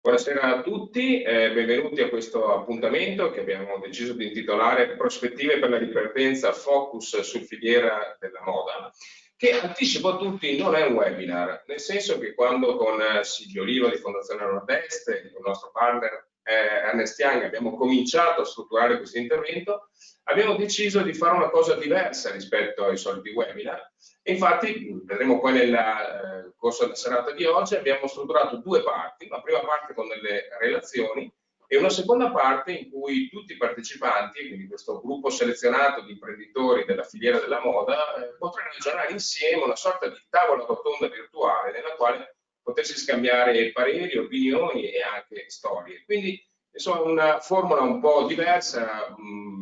Buonasera a tutti, benvenuti a questo appuntamento che abbiamo deciso di intitolare Prospettive per la ripartenza, focus su filiera della moda, che anticipo a tutti non è un webinar, nel senso che quando con Silvio Oliva di Fondazione Nord-Est e con il nostro partner Ernest Young abbiamo cominciato a strutturare questo intervento, abbiamo deciso di fare una cosa diversa rispetto ai soliti webinar. E infatti, vedremo poi nel corso della serata di oggi, abbiamo strutturato due parti, una prima parte con delle relazioni e una seconda parte in cui tutti i partecipanti, quindi questo gruppo selezionato di imprenditori della filiera della moda, potranno ragionare insieme una sorta di tavola rotonda virtuale nella quale potersi scambiare pareri, opinioni e anche storie. Quindi insomma una formula un po' diversa,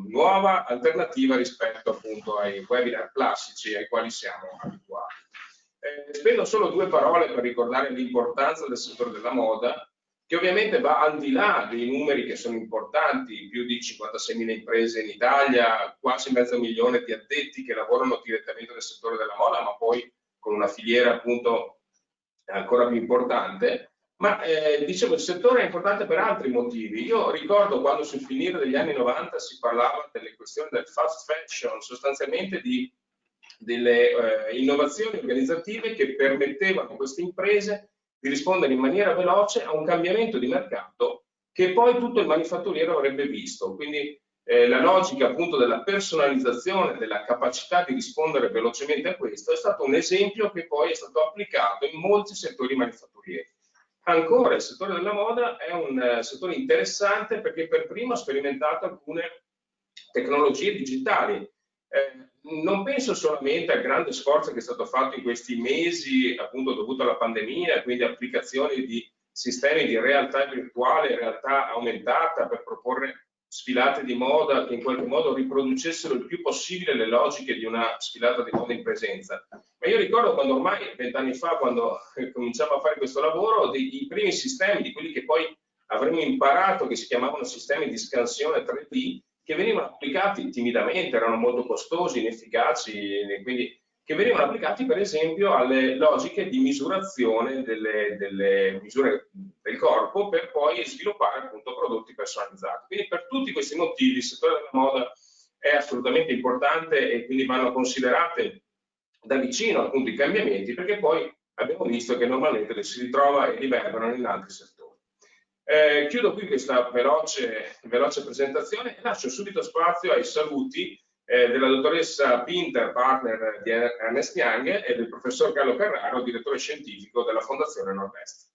nuova, alternativa rispetto appunto ai webinar classici ai quali siamo abituati. Spendo solo due parole per ricordare l'importanza del settore della moda, che ovviamente va al di là dei numeri che sono importanti, più di 56.000 imprese in Italia, quasi 500.000 di addetti che lavorano direttamente nel settore della moda, ma poi con una filiera appunto ancora più importante. Ma dicevo, il settore è importante per altri motivi. Io ricordo quando sul finire degli anni 90 si parlava delle questioni del fast fashion, sostanzialmente delle innovazioni organizzative che permettevano a queste imprese di rispondere in maniera veloce a un cambiamento di mercato che poi tutto il manifatturiero avrebbe visto. Quindi la logica appunto della personalizzazione, della capacità di rispondere velocemente a questo è stato un esempio che poi è stato applicato in molti settori manifatturieri. Ancora il settore della moda è un settore interessante perché per primo ha sperimentato alcune tecnologie digitali. Non penso solamente al grande sforzo che è stato fatto in questi mesi appunto dovuto alla pandemia, quindi applicazioni di sistemi di realtà virtuale, realtà aumentata per proporre sfilate di moda che in qualche modo riproducessero il più possibile le logiche di una sfilata di moda in presenza. Ma io ricordo quando ormai 20 anni fa, quando cominciamo a fare questo lavoro, i primi sistemi, di quelli che poi avremmo imparato, che si chiamavano sistemi di scansione 3D, che venivano applicati timidamente, erano molto costosi, inefficaci, quindi che venivano applicati per esempio alle logiche di misurazione delle misure del corpo per poi sviluppare appunto prodotti personalizzati. Quindi per tutti questi motivi il settore della moda è assolutamente importante e quindi vanno considerate da vicino appunto i cambiamenti, perché poi abbiamo visto che normalmente si ritrova e riverberano in altri settori. Chiudo qui questa veloce presentazione e lascio subito spazio ai saluti della dottoressa Pinter, partner di Ernest Young, e del professor Carlo Carraro, direttore scientifico della Fondazione Nord-Est.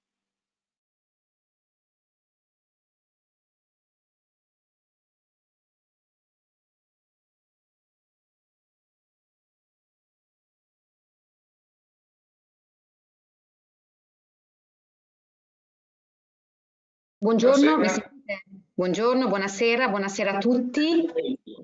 Buongiorno, mi sentite? Buongiorno, buonasera a tutti.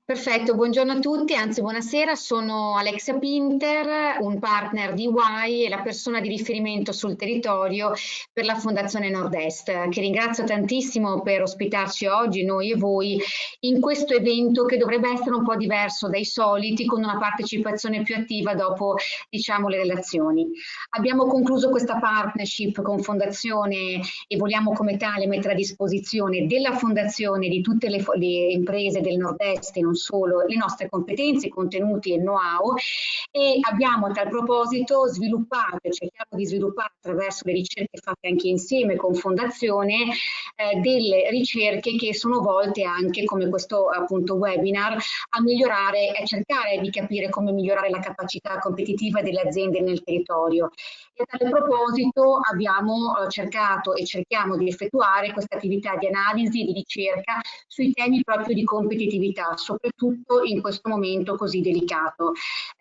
Perfetto, buongiorno a tutti, anzi buonasera, sono Alexia Pinter, un partner di EY e la persona di riferimento sul territorio per la Fondazione Nord-Est, che ringrazio tantissimo per ospitarci oggi, noi e voi, in questo evento che dovrebbe essere un po' diverso dai soliti, con una partecipazione più attiva dopo, diciamo, le relazioni. Abbiamo concluso questa partnership con Fondazione e vogliamo come tale mettere a disposizione della Fondazione di tutte le imprese del Nord-Est e non solo le nostre competenze, contenuti e know-how, e abbiamo a tal proposito sviluppato, cerchiamo di sviluppare attraverso le ricerche fatte anche insieme con Fondazione, delle ricerche che sono volte anche, come questo appunto webinar, a migliorare e cercare di capire come migliorare la capacità competitiva delle aziende nel territorio. E a tale proposito abbiamo cercato e cerchiamo di effettuare questa attività di analisi, di ricerca sui temi proprio di competitività, soprattutto in questo momento così delicato.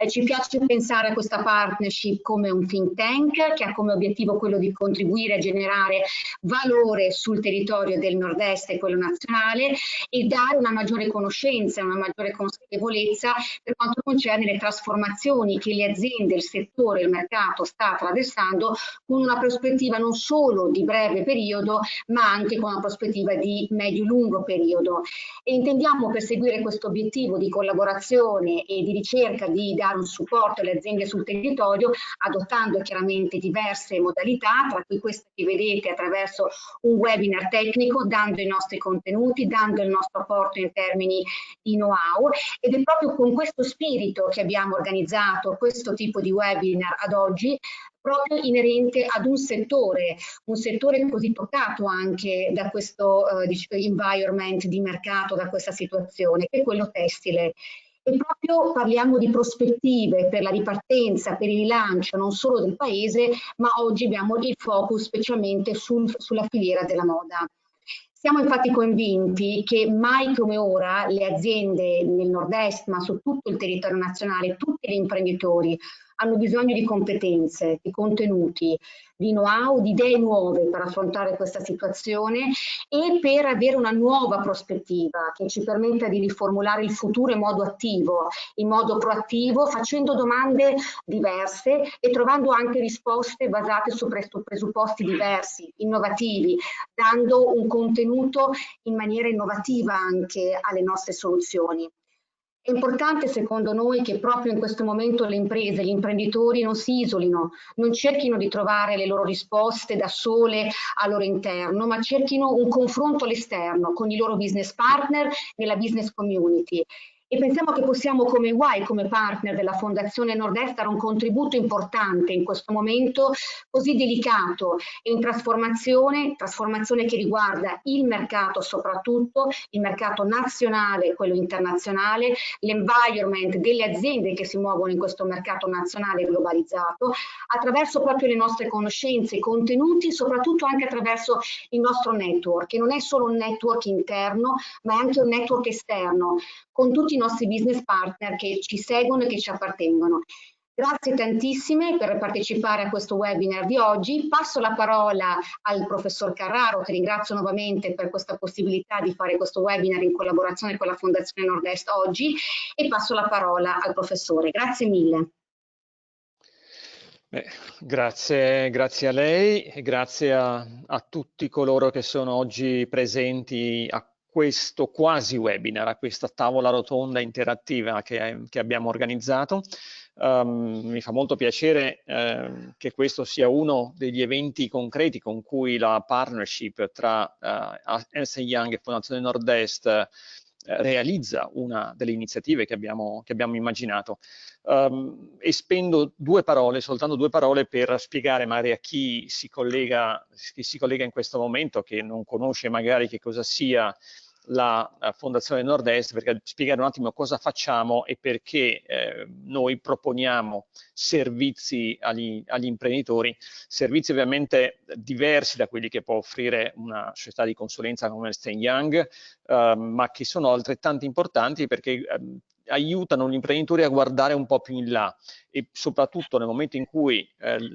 Ci piace pensare a questa partnership come un think tank che ha come obiettivo quello di contribuire a generare valore sul territorio del Nord-Est e quello nazionale e dare una maggiore conoscenza, una maggiore consapevolezza per quanto concerne le trasformazioni che le aziende, il settore, il mercato sta attraversando con una prospettiva non solo di breve periodo ma anche con una prospettiva di medio-lungo periodo. E intendiamo perseguire questo l'obiettivo di collaborazione e di ricerca di dare un supporto alle aziende sul territorio, adottando chiaramente diverse modalità, tra cui questa che vedete attraverso un webinar tecnico, dando i nostri contenuti, dando il nostro apporto in termini di know-how, ed è proprio con questo spirito che abbiamo organizzato questo tipo di webinar ad oggi, proprio inerente ad un settore così toccato anche da questo environment di mercato, da questa situazione, che è quello tessile. E proprio parliamo di prospettive per la ripartenza, per il rilancio non solo del paese, ma oggi abbiamo il focus specialmente sulla filiera della moda. Siamo infatti convinti che mai come ora le aziende nel nord-est, ma su tutto il territorio nazionale, tutti gli imprenditori hanno bisogno di competenze, di contenuti, di know-how, di idee nuove per affrontare questa situazione e per avere una nuova prospettiva che ci permetta di riformulare il futuro in modo attivo, in modo proattivo, facendo domande diverse e trovando anche risposte basate su presupposti diversi, innovativi, dando un contenuto in maniera innovativa anche alle nostre soluzioni. È importante secondo noi che proprio in questo momento le imprese, gli imprenditori non si isolino, non cerchino di trovare le loro risposte da sole al loro interno, ma cerchino un confronto all'esterno con i loro business partner nella business community. E pensiamo che possiamo come EY, come partner della Fondazione Nord-Est, dare un contributo importante in questo momento così delicato e in trasformazione che riguarda il mercato soprattutto, il mercato nazionale e quello internazionale, l'environment delle aziende che si muovono in questo mercato nazionale globalizzato, attraverso proprio le nostre conoscenze, i contenuti, soprattutto anche attraverso il nostro network, che non è solo un network interno, ma è anche un network esterno, con tutti i nostri business partner che ci seguono e che ci appartengono. Grazie tantissime per partecipare a questo webinar di oggi. Passo la parola al professor Carraro, che ringrazio nuovamente per questa possibilità di fare questo webinar in collaborazione con la Fondazione Nord-Est oggi, e passo la parola al professore. Grazie mille. Grazie a lei e grazie a tutti coloro che sono oggi presenti a questo quasi webinar, a questa tavola rotonda interattiva che abbiamo organizzato. Mi fa molto piacere che questo sia uno degli eventi concreti con cui la partnership tra Ernst & Young e Fondazione Nord-Est realizza una delle iniziative che abbiamo immaginato. E spendo soltanto due parole per spiegare magari a chi si collega in questo momento, che non conosce magari che cosa sia la Fondazione Nord-Est, perché spiegare un attimo cosa facciamo e perché noi proponiamo servizi agli imprenditori, servizi ovviamente diversi da quelli che può offrire una società di consulenza come Ernst & Young, ma che sono altrettanto importanti perché aiutano gli imprenditori a guardare un po' più in là, e soprattutto nel momento in cui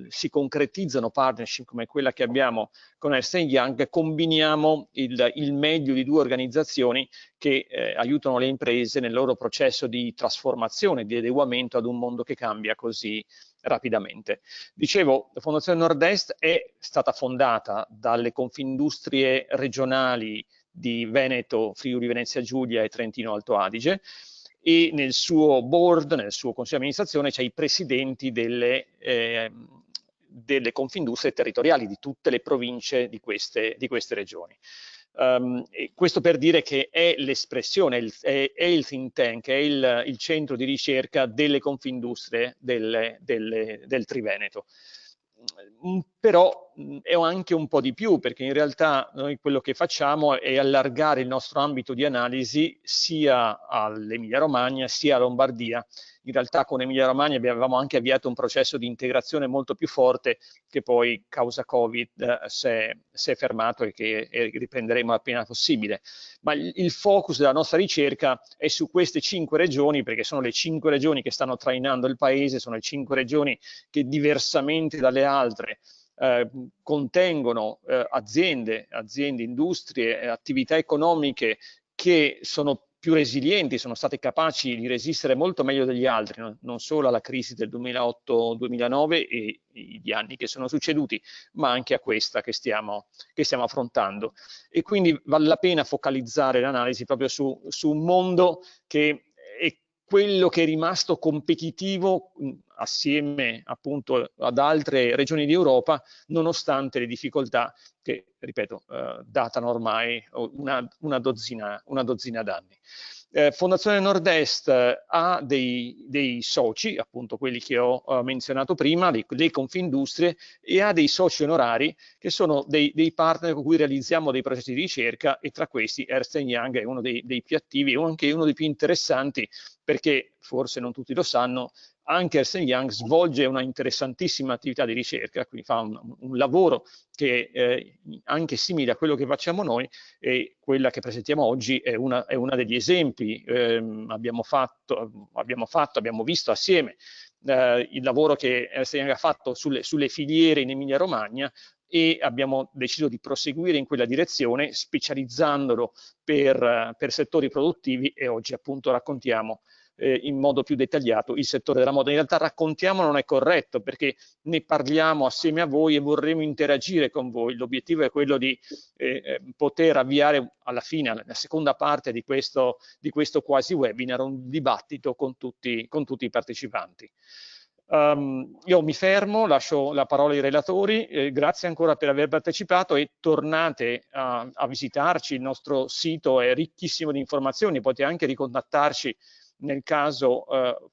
si concretizzano partnership come quella che abbiamo con Ernst & Young, combiniamo il meglio di due organizzazioni che aiutano le imprese nel loro processo di trasformazione, di adeguamento ad un mondo che cambia così rapidamente. Dicevo, la Fondazione Nord-Est è stata fondata dalle Confindustrie regionali di Veneto, Friuli Venezia Giulia e Trentino Alto Adige, e nel suo board, nel suo consiglio di amministrazione, c'è i presidenti delle confindustrie territoriali di tutte le province di queste regioni. E questo per dire che è l'espressione, è il think tank, è il centro di ricerca delle confindustrie del Triveneto. Però è anche un po' di più, perché in realtà noi quello che facciamo è allargare il nostro ambito di analisi sia all'Emilia Romagna sia a Lombardia. In realtà con Emilia Romagna avevamo anche avviato un processo di integrazione molto più forte, che poi causa Covid si è fermato e che riprenderemo appena possibile. Ma il focus della nostra ricerca è su queste 5 regioni, perché sono le 5 regioni che stanno trainando il paese, sono le 5 regioni che diversamente dalle altre contengono aziende, industrie, attività economiche che sono più resilienti, sono state capaci di resistere molto meglio degli altri, non solo alla crisi del 2008-2009 e gli anni che sono succeduti, ma anche a questa che stiamo affrontando. E quindi vale la pena focalizzare l'analisi proprio su un mondo che è quello che è rimasto competitivo assieme appunto ad altre regioni d'Europa, nonostante le difficoltà che, ripeto, datano ormai una dozzina d'anni. Fondazione Nord-Est ha dei soci, appunto quelli che ho menzionato prima, le Confindustrie, e ha dei soci onorari che sono dei partner con cui realizziamo dei progetti di ricerca, e tra questi Ernst & Young è uno dei più attivi e anche uno dei più interessanti, perché forse non tutti lo sanno, anche Ernst & Young svolge una interessantissima attività di ricerca, quindi fa un lavoro che è anche simile a quello che facciamo noi, e quella che presentiamo oggi è una degli esempi. Abbiamo visto assieme il lavoro che Ernst & Young ha fatto sulle filiere in Emilia Romagna, e abbiamo deciso di proseguire in quella direzione, specializzandolo per settori produttivi, e oggi appunto raccontiamo in modo più dettagliato il settore della moda. In realtà raccontiamo non è corretto, perché ne parliamo assieme a voi e vorremmo interagire con voi. L'obiettivo è quello di poter avviare alla fine, nella seconda parte di questo quasi webinar, un dibattito con tutti i partecipanti. Io mi fermo, lascio la parola ai relatori, grazie ancora per aver partecipato, e tornate a visitarci. Il nostro sito è ricchissimo di informazioni, potete anche ricontattarci nel caso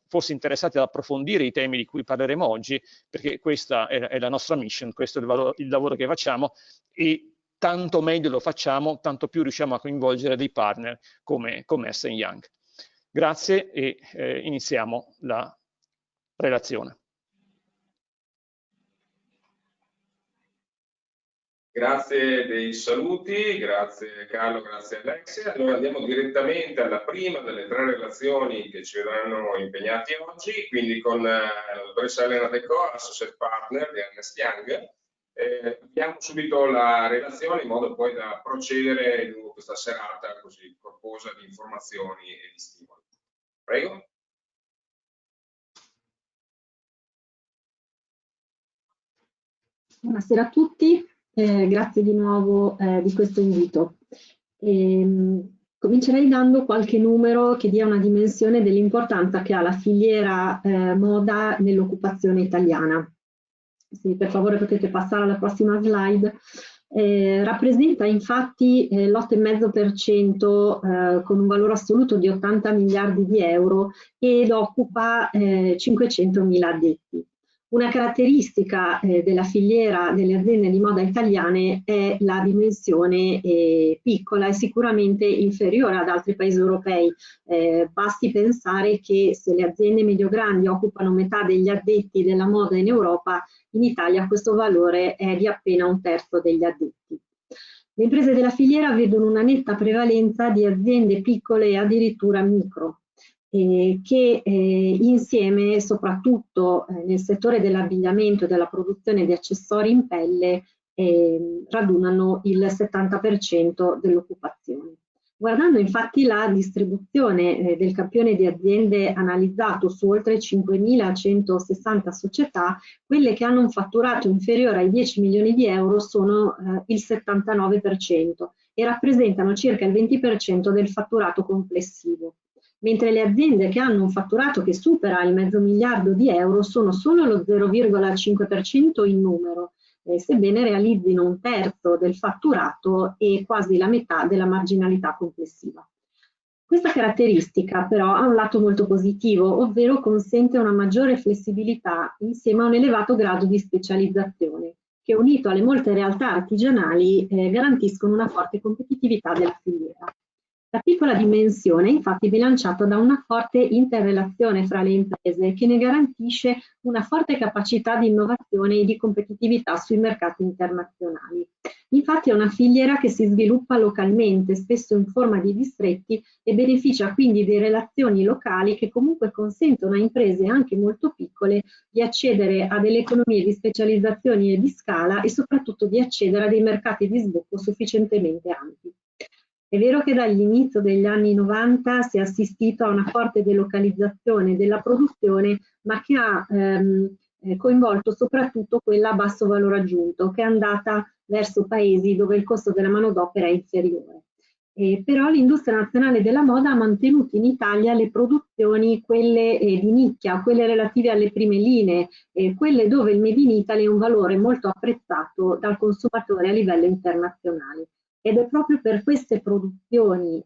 fosse interessati ad approfondire i temi di cui parleremo oggi, perché questa è la nostra mission, questo è il lavoro che facciamo, e tanto meglio lo facciamo, tanto più riusciamo a coinvolgere dei partner come Ernst & Young. Grazie, e iniziamo la relazione. Grazie dei saluti, grazie Carlo, grazie Alexia. Allora andiamo direttamente alla prima delle tre relazioni che ci vedranno impegnati oggi, quindi con la dottoressa Elena Decò, Associate Partner di Ernst & Young. Abbiamo subito la relazione in modo poi da procedere lungo questa serata così corposa di informazioni e di stimoli. Prego. Buonasera a tutti, grazie di nuovo di questo invito. Comincerei dando qualche numero che dia una dimensione dell'importanza che ha la filiera moda nell'occupazione italiana. Se per favore potete passare alla prossima slide. Rappresenta infatti l'8,5% con un valore assoluto di 80 miliardi di euro ed occupa 500.000 addetti. Una caratteristica della filiera delle aziende di moda italiane è la dimensione piccola e sicuramente inferiore ad altri paesi europei. Basti pensare che se le aziende medio-grandi occupano metà degli addetti della moda in Europa, in Italia questo valore è di appena 1/3 degli addetti. Le imprese della filiera vedono una netta prevalenza di aziende piccole e addirittura micro, che insieme, soprattutto nel settore dell'abbigliamento e della produzione di accessori in pelle, radunano il 70% dell'occupazione. Guardando infatti la distribuzione del campione di aziende analizzato su oltre 5.160 società, quelle che hanno un fatturato inferiore ai 10 milioni di euro sono il 79% e rappresentano circa il 20% del fatturato complessivo, mentre le aziende che hanno un fatturato che supera il mezzo miliardo di euro sono solo lo 0,5% in numero, sebbene realizzino 1/3 del fatturato e quasi la metà della marginalità complessiva. Questa caratteristica però ha un lato molto positivo, ovvero consente una maggiore flessibilità insieme a un elevato grado di specializzazione, che unito alle molte realtà artigianali garantiscono una forte competitività della filiera. La piccola dimensione è infatti bilanciata da una forte interrelazione fra le imprese che ne garantisce una forte capacità di innovazione e di competitività sui mercati internazionali. Infatti è una filiera che si sviluppa localmente, spesso in forma di distretti, e beneficia quindi di relazioni locali che comunque consentono a imprese anche molto piccole di accedere a delle economie di specializzazione e di scala e soprattutto di accedere a dei mercati di sbocco sufficientemente ampi. È vero che dall'inizio degli anni 90 si è assistito a una forte delocalizzazione della produzione, ma che ha coinvolto soprattutto quella a basso valore aggiunto, che è andata verso paesi dove il costo della manodopera è inferiore. Però l'industria nazionale della moda ha mantenuto in Italia le produzioni, quelle di nicchia, quelle relative alle prime linee, quelle dove il Made in Italy è un valore molto apprezzato dal consumatore a livello internazionale. Ed è proprio per queste produzioni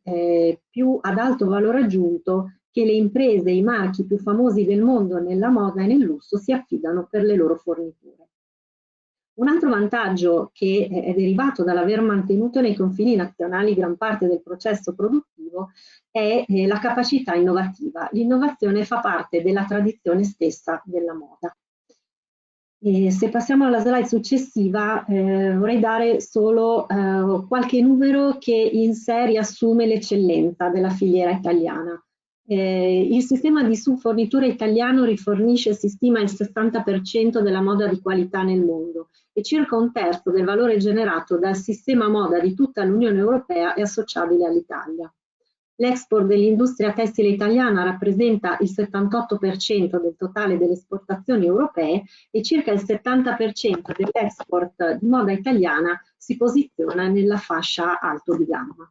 più ad alto valore aggiunto che le imprese, i marchi più famosi del mondo nella moda e nel lusso si affidano per le loro forniture. Un altro vantaggio che è derivato dall'aver mantenuto nei confini nazionali gran parte del processo produttivo è la capacità innovativa. L'innovazione fa parte della tradizione stessa della moda. E se passiamo alla slide successiva, vorrei dare solo qualche numero che in sé riassume l'eccellenza della filiera italiana. Il sistema di subfornitura italiano rifornisce, si stima, il 60% della moda di qualità nel mondo e circa un terzo del valore generato dal sistema moda di tutta l'Unione Europea è associabile all'Italia. L'export dell'industria tessile italiana rappresenta il 78% del totale delle esportazioni europee e circa il 70% dell'export di moda italiana si posiziona nella fascia alto di gamma.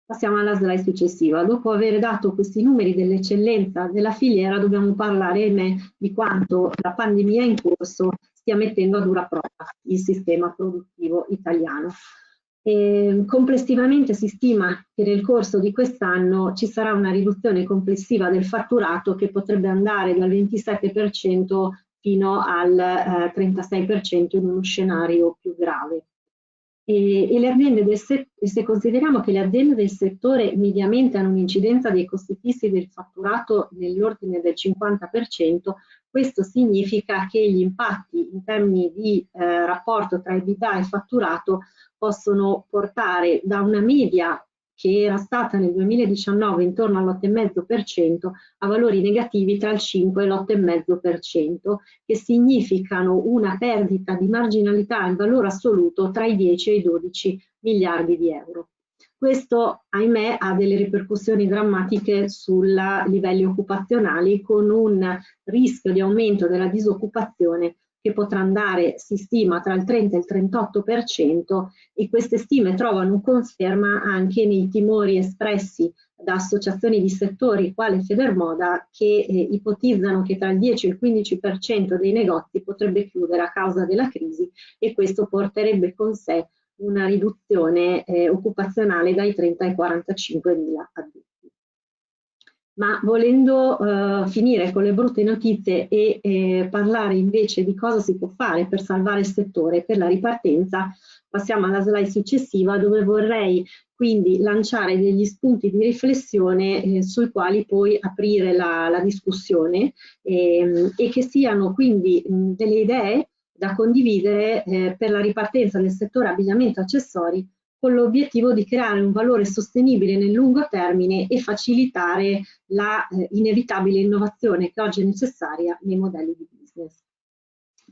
Passiamo alla slide successiva. Dopo aver dato questi numeri dell'eccellenza della filiera, dobbiamo parlare, ahimè, di quanto la pandemia in corso stia mettendo a dura prova il sistema produttivo italiano. Complessivamente si stima che nel corso di quest'anno ci sarà una riduzione complessiva del fatturato che potrebbe andare dal 27% fino al 36% in uno scenario più grave. E le aziende se consideriamo che le aziende del settore mediamente hanno un'incidenza dei costi fissi del fatturato nell'ordine del 50%, questo significa che gli impatti in termini di rapporto tra EBITDA e fatturato possono portare da una media che era stata nel 2019 intorno all'8,5% a valori negativi tra il 5 e l'8,5%, che significano una perdita di marginalità in valore assoluto tra i 10 e i 12 miliardi di euro. Questo, ahimè, ha delle ripercussioni drammatiche sui livelli occupazionali, con un rischio di aumento della disoccupazione che potrà andare, si stima, tra il 30 e il 38%, e queste stime trovano conferma anche nei timori espressi da associazioni di settori quale Federmoda, che ipotizzano che tra il 10 e il 15% dei negozi potrebbe chiudere a causa della crisi, e questo porterebbe con sé una riduzione occupazionale dai 30 ai 45 mila addetti. Ma volendo finire con le brutte notizie e parlare invece di cosa si può fare per salvare il settore, per la ripartenza, passiamo alla slide successiva, dove vorrei quindi lanciare degli spunti di riflessione sui quali poi aprire la discussione e che siano quindi delle idee da condividere per la ripartenza del settore abbigliamento e accessori, con l'obiettivo di creare un valore sostenibile nel lungo termine e facilitare la inevitabile innovazione che oggi è necessaria nei modelli di business.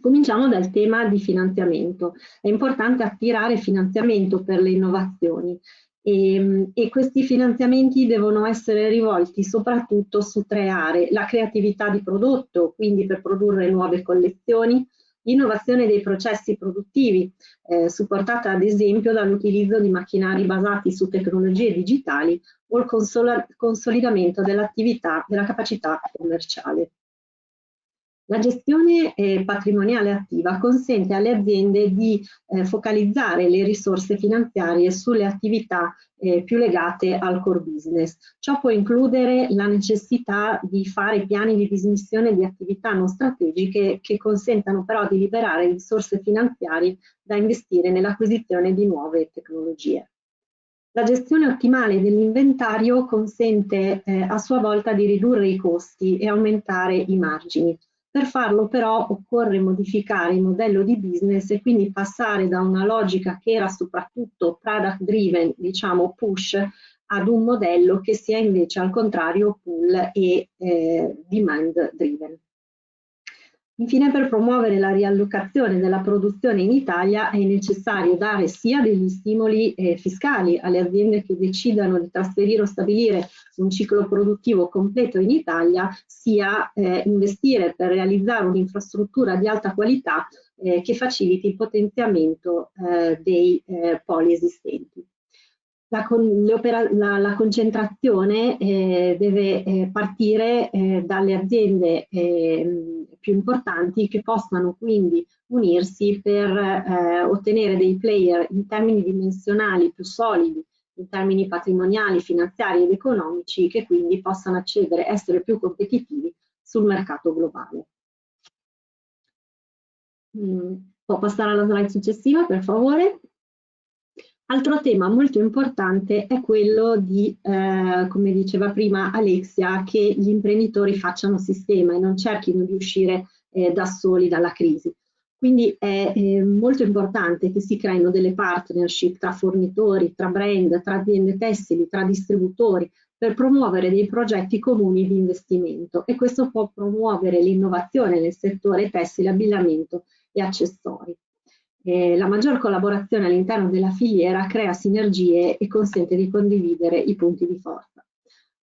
Cominciamo dal tema di finanziamento. È importante attirare finanziamento per le innovazioni e questi finanziamenti devono essere rivolti soprattutto su 3 aree: la creatività di prodotto, quindi per produrre nuove collezioni, l'innovazione dei processi produttivi, supportata ad esempio dall'utilizzo di macchinari basati su tecnologie digitali, o il consolidamento dell'attività, della capacità commerciale. La gestione patrimoniale attiva consente alle aziende di focalizzare le risorse finanziarie sulle attività più legate al core business. Ciò può includere la necessità di fare piani di dismissione di attività non strategiche che consentano però di liberare risorse finanziarie da investire nell'acquisizione di nuove tecnologie. La gestione ottimale dell'inventario consente a sua volta di ridurre i costi e aumentare i margini. Per farlo però occorre modificare il modello di business e quindi passare da una logica che era soprattutto product driven, diciamo push, ad un modello che sia invece al contrario pull e demand driven. Infine, per promuovere la riallocazione della produzione in Italia è necessario dare sia degli stimoli fiscali alle aziende che decidano di trasferire o stabilire un ciclo produttivo completo in Italia, sia investire per realizzare un'infrastruttura di alta qualità che faciliti il potenziamento dei poli esistenti. La concentrazione deve partire dalle aziende più importanti, che possano quindi unirsi per ottenere dei player in termini dimensionali più solidi, in termini patrimoniali, finanziari ed economici, che quindi possano accedere, essere più competitivi sul mercato globale. Può passare alla slide successiva, per favore? Altro tema molto importante è quello di, come diceva prima Alexia, che gli imprenditori facciano sistema e non cerchino di uscire da soli dalla crisi. Quindi è molto importante che si creino delle partnership tra fornitori, tra brand, tra aziende tessili, tra distributori, per promuovere dei progetti comuni di investimento, e questo può promuovere l'innovazione nel settore tessile, abbigliamento e accessori. La maggior collaborazione all'interno della filiera crea sinergie e consente di condividere i punti di forza.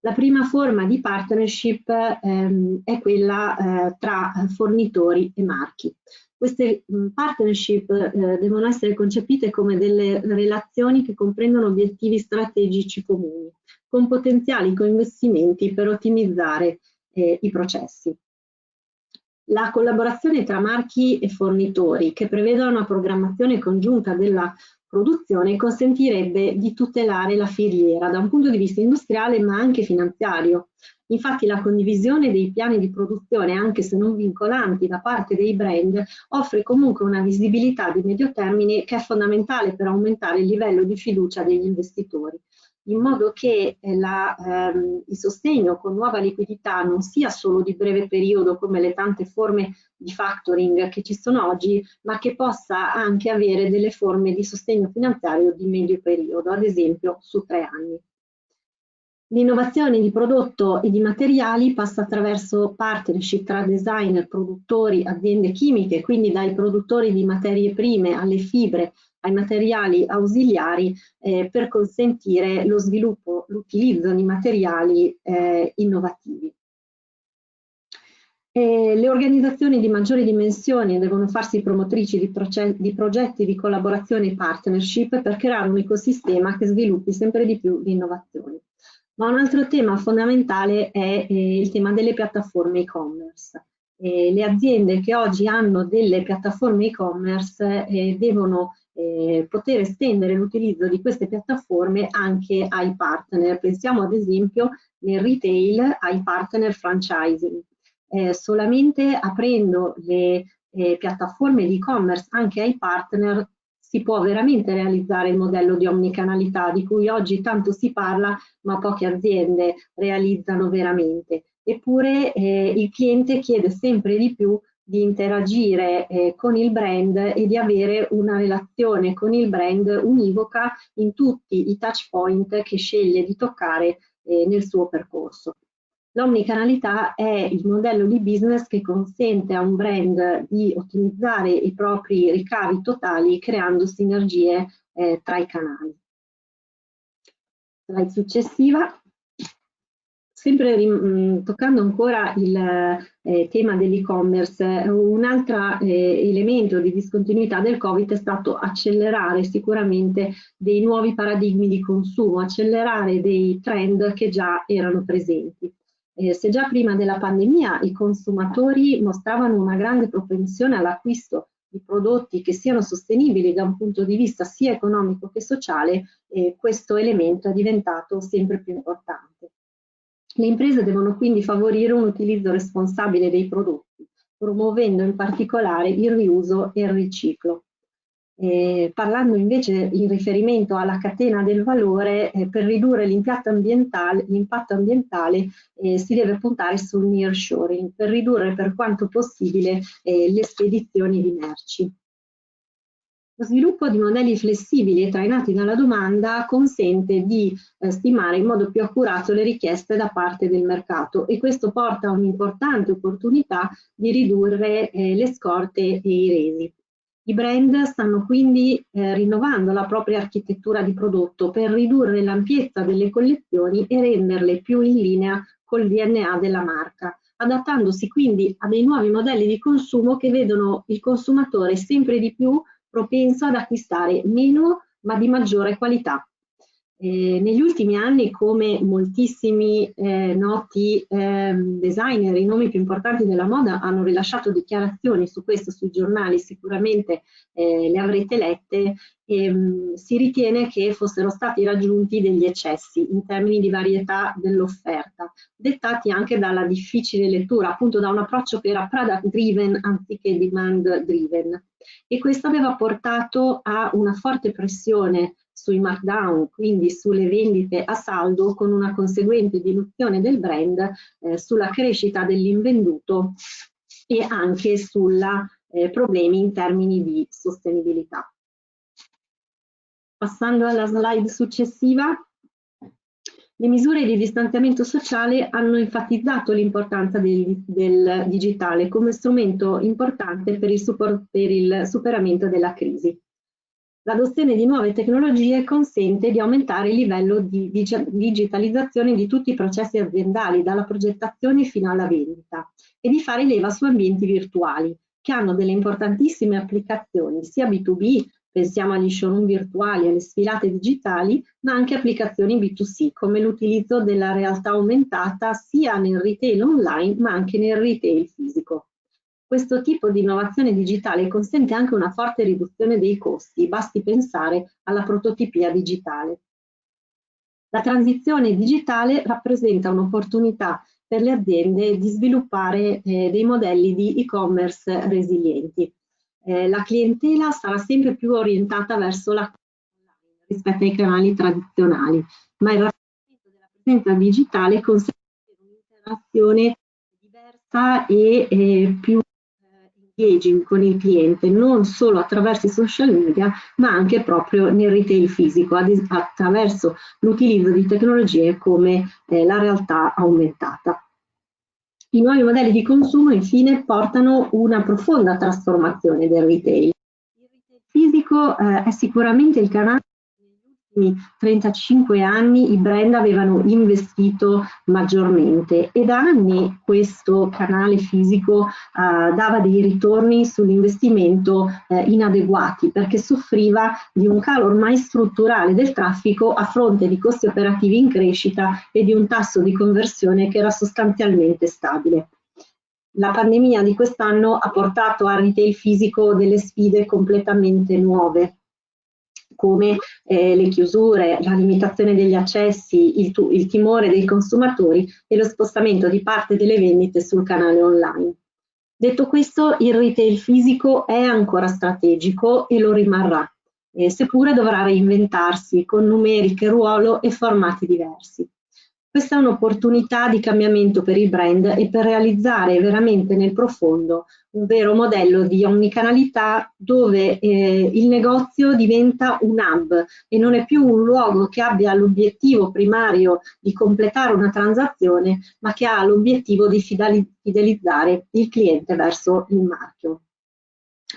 La prima forma di partnership è quella tra fornitori e marchi. Queste partnership devono essere concepite come delle relazioni che comprendono obiettivi strategici comuni, con potenziali coinvestimenti per ottimizzare i processi. La collaborazione tra marchi e fornitori, che prevedono una programmazione congiunta della produzione, consentirebbe di tutelare la filiera da un punto di vista industriale ma anche finanziario. Infatti la condivisione dei piani di produzione, anche se non vincolanti da parte dei brand, offre comunque una visibilità di medio termine che è fondamentale per aumentare il livello di fiducia degli investitori, in modo che il sostegno con nuova liquidità non sia solo di breve periodo come le tante forme di factoring che ci sono oggi, ma che possa anche avere delle forme di sostegno finanziario di medio periodo, ad esempio su 3 anni. L'innovazione di prodotto e di materiali passa attraverso partnership tra designer, produttori, aziende chimiche, quindi dai produttori di materie prime alle fibre, ai materiali ausiliari, per consentire lo sviluppo, l'utilizzo di materiali innovativi. Le organizzazioni di maggiori dimensioni devono farsi promotrici di progetti di collaborazione e partnership per creare un ecosistema che sviluppi sempre di più l'innovazione. Ma un altro tema fondamentale è il tema delle piattaforme e-commerce. Le aziende che oggi hanno delle piattaforme e-commerce devono poter estendere l'utilizzo di queste piattaforme anche ai partner. Pensiamo ad esempio nel retail ai partner franchising. Solamente aprendo le piattaforme di e-commerce anche ai partner si può veramente realizzare il modello di omnicanalità di cui oggi tanto si parla ma poche aziende realizzano veramente. Eppure il cliente chiede sempre di più di interagire con il brand e di avere una relazione con il brand univoca in tutti i touch point che sceglie di toccare nel suo percorso. L'omnicanalità è il modello di business che consente a un brand di ottimizzare i propri ricavi totali creando sinergie tra i canali. Slide successiva. Sempre toccando ancora il tema dell'e-commerce, un altro elemento di discontinuità del Covid è stato accelerare sicuramente dei nuovi paradigmi di consumo, accelerare dei trend che già erano presenti. Se già prima della pandemia i consumatori mostravano una grande propensione all'acquisto di prodotti che siano sostenibili da un punto di vista sia economico che sociale, questo elemento è diventato sempre più importante. Le imprese devono quindi favorire un utilizzo responsabile dei prodotti, promuovendo in particolare il riuso e il riciclo. Parlando invece in riferimento alla catena del valore, per ridurre l'impatto ambientale si deve puntare sul nearshoring, per ridurre per quanto possibile le spedizioni di merci. Lo sviluppo di modelli flessibili e trainati dalla domanda consente di stimare in modo più accurato le richieste da parte del mercato e questo porta a un'importante opportunità di ridurre le scorte e i resi. I brand stanno quindi rinnovando la propria architettura di prodotto per ridurre l'ampiezza delle collezioni e renderle più in linea col DNA della marca, adattandosi quindi a dei nuovi modelli di consumo che vedono il consumatore sempre di più propenso ad acquistare meno ma di maggiore qualità. Negli ultimi anni, come moltissimi noti designer, i nomi più importanti della moda hanno rilasciato dichiarazioni su questo sui giornali, sicuramente le avrete lette, si ritiene che fossero stati raggiunti degli eccessi in termini di varietà dell'offerta, dettati anche dalla difficile lettura, appunto da un approccio che era product driven anziché demand driven. E questo aveva portato a una forte pressione sui markdown, quindi sulle vendite a saldo, con una conseguente diluzione del brand, sulla crescita dell'invenduto e anche sui problemi in termini di sostenibilità. Passando alla slide successiva, le misure di distanziamento sociale hanno enfatizzato l'importanza del digitale come strumento importante per il superamento della crisi. L'adozione di nuove tecnologie consente di aumentare il livello di digitalizzazione di tutti i processi aziendali, dalla progettazione fino alla vendita, e di fare leva su ambienti virtuali, che hanno delle importantissime applicazioni, sia B2B, pensiamo agli showroom virtuali, alle sfilate digitali, ma anche applicazioni B2C, come l'utilizzo della realtà aumentata sia nel retail online, ma anche nel retail fisico. Questo tipo di innovazione digitale consente anche una forte riduzione dei costi, basti pensare alla prototipia digitale. La transizione digitale rappresenta un'opportunità per le aziende di sviluppare dei modelli di e-commerce resilienti. La clientela sarà sempre più orientata verso la online rispetto ai canali tradizionali, ma il rafforzamento della presenza digitale consente un'interazione diversa e più engaging con il cliente, non solo attraverso i social media, ma anche proprio nel retail fisico, attraverso l'utilizzo di tecnologie come la realtà aumentata. I nuovi modelli di consumo, infine, portano una profonda trasformazione del retail. Il retail fisico è sicuramente il canale. Negli ultimi 35 anni i brand avevano investito maggiormente e da anni questo canale fisico dava dei ritorni sull'investimento inadeguati, perché soffriva di un calo ormai strutturale del traffico a fronte di costi operativi in crescita e di un tasso di conversione che era sostanzialmente stabile. La pandemia di quest'anno ha portato al retail fisico delle sfide completamente nuove, come le chiusure, la limitazione degli accessi, il timore dei consumatori e lo spostamento di parte delle vendite sul canale online. Detto questo, il retail fisico è ancora strategico e lo rimarrà, seppure dovrà reinventarsi con numeriche, ruolo e formati diversi. Questa è un'opportunità di cambiamento per il brand e per realizzare veramente nel profondo un vero modello di omnicanalità dove il negozio diventa un hub e non è più un luogo che abbia l'obiettivo primario di completare una transazione, ma che ha l'obiettivo di fidelizzare il cliente verso il marchio.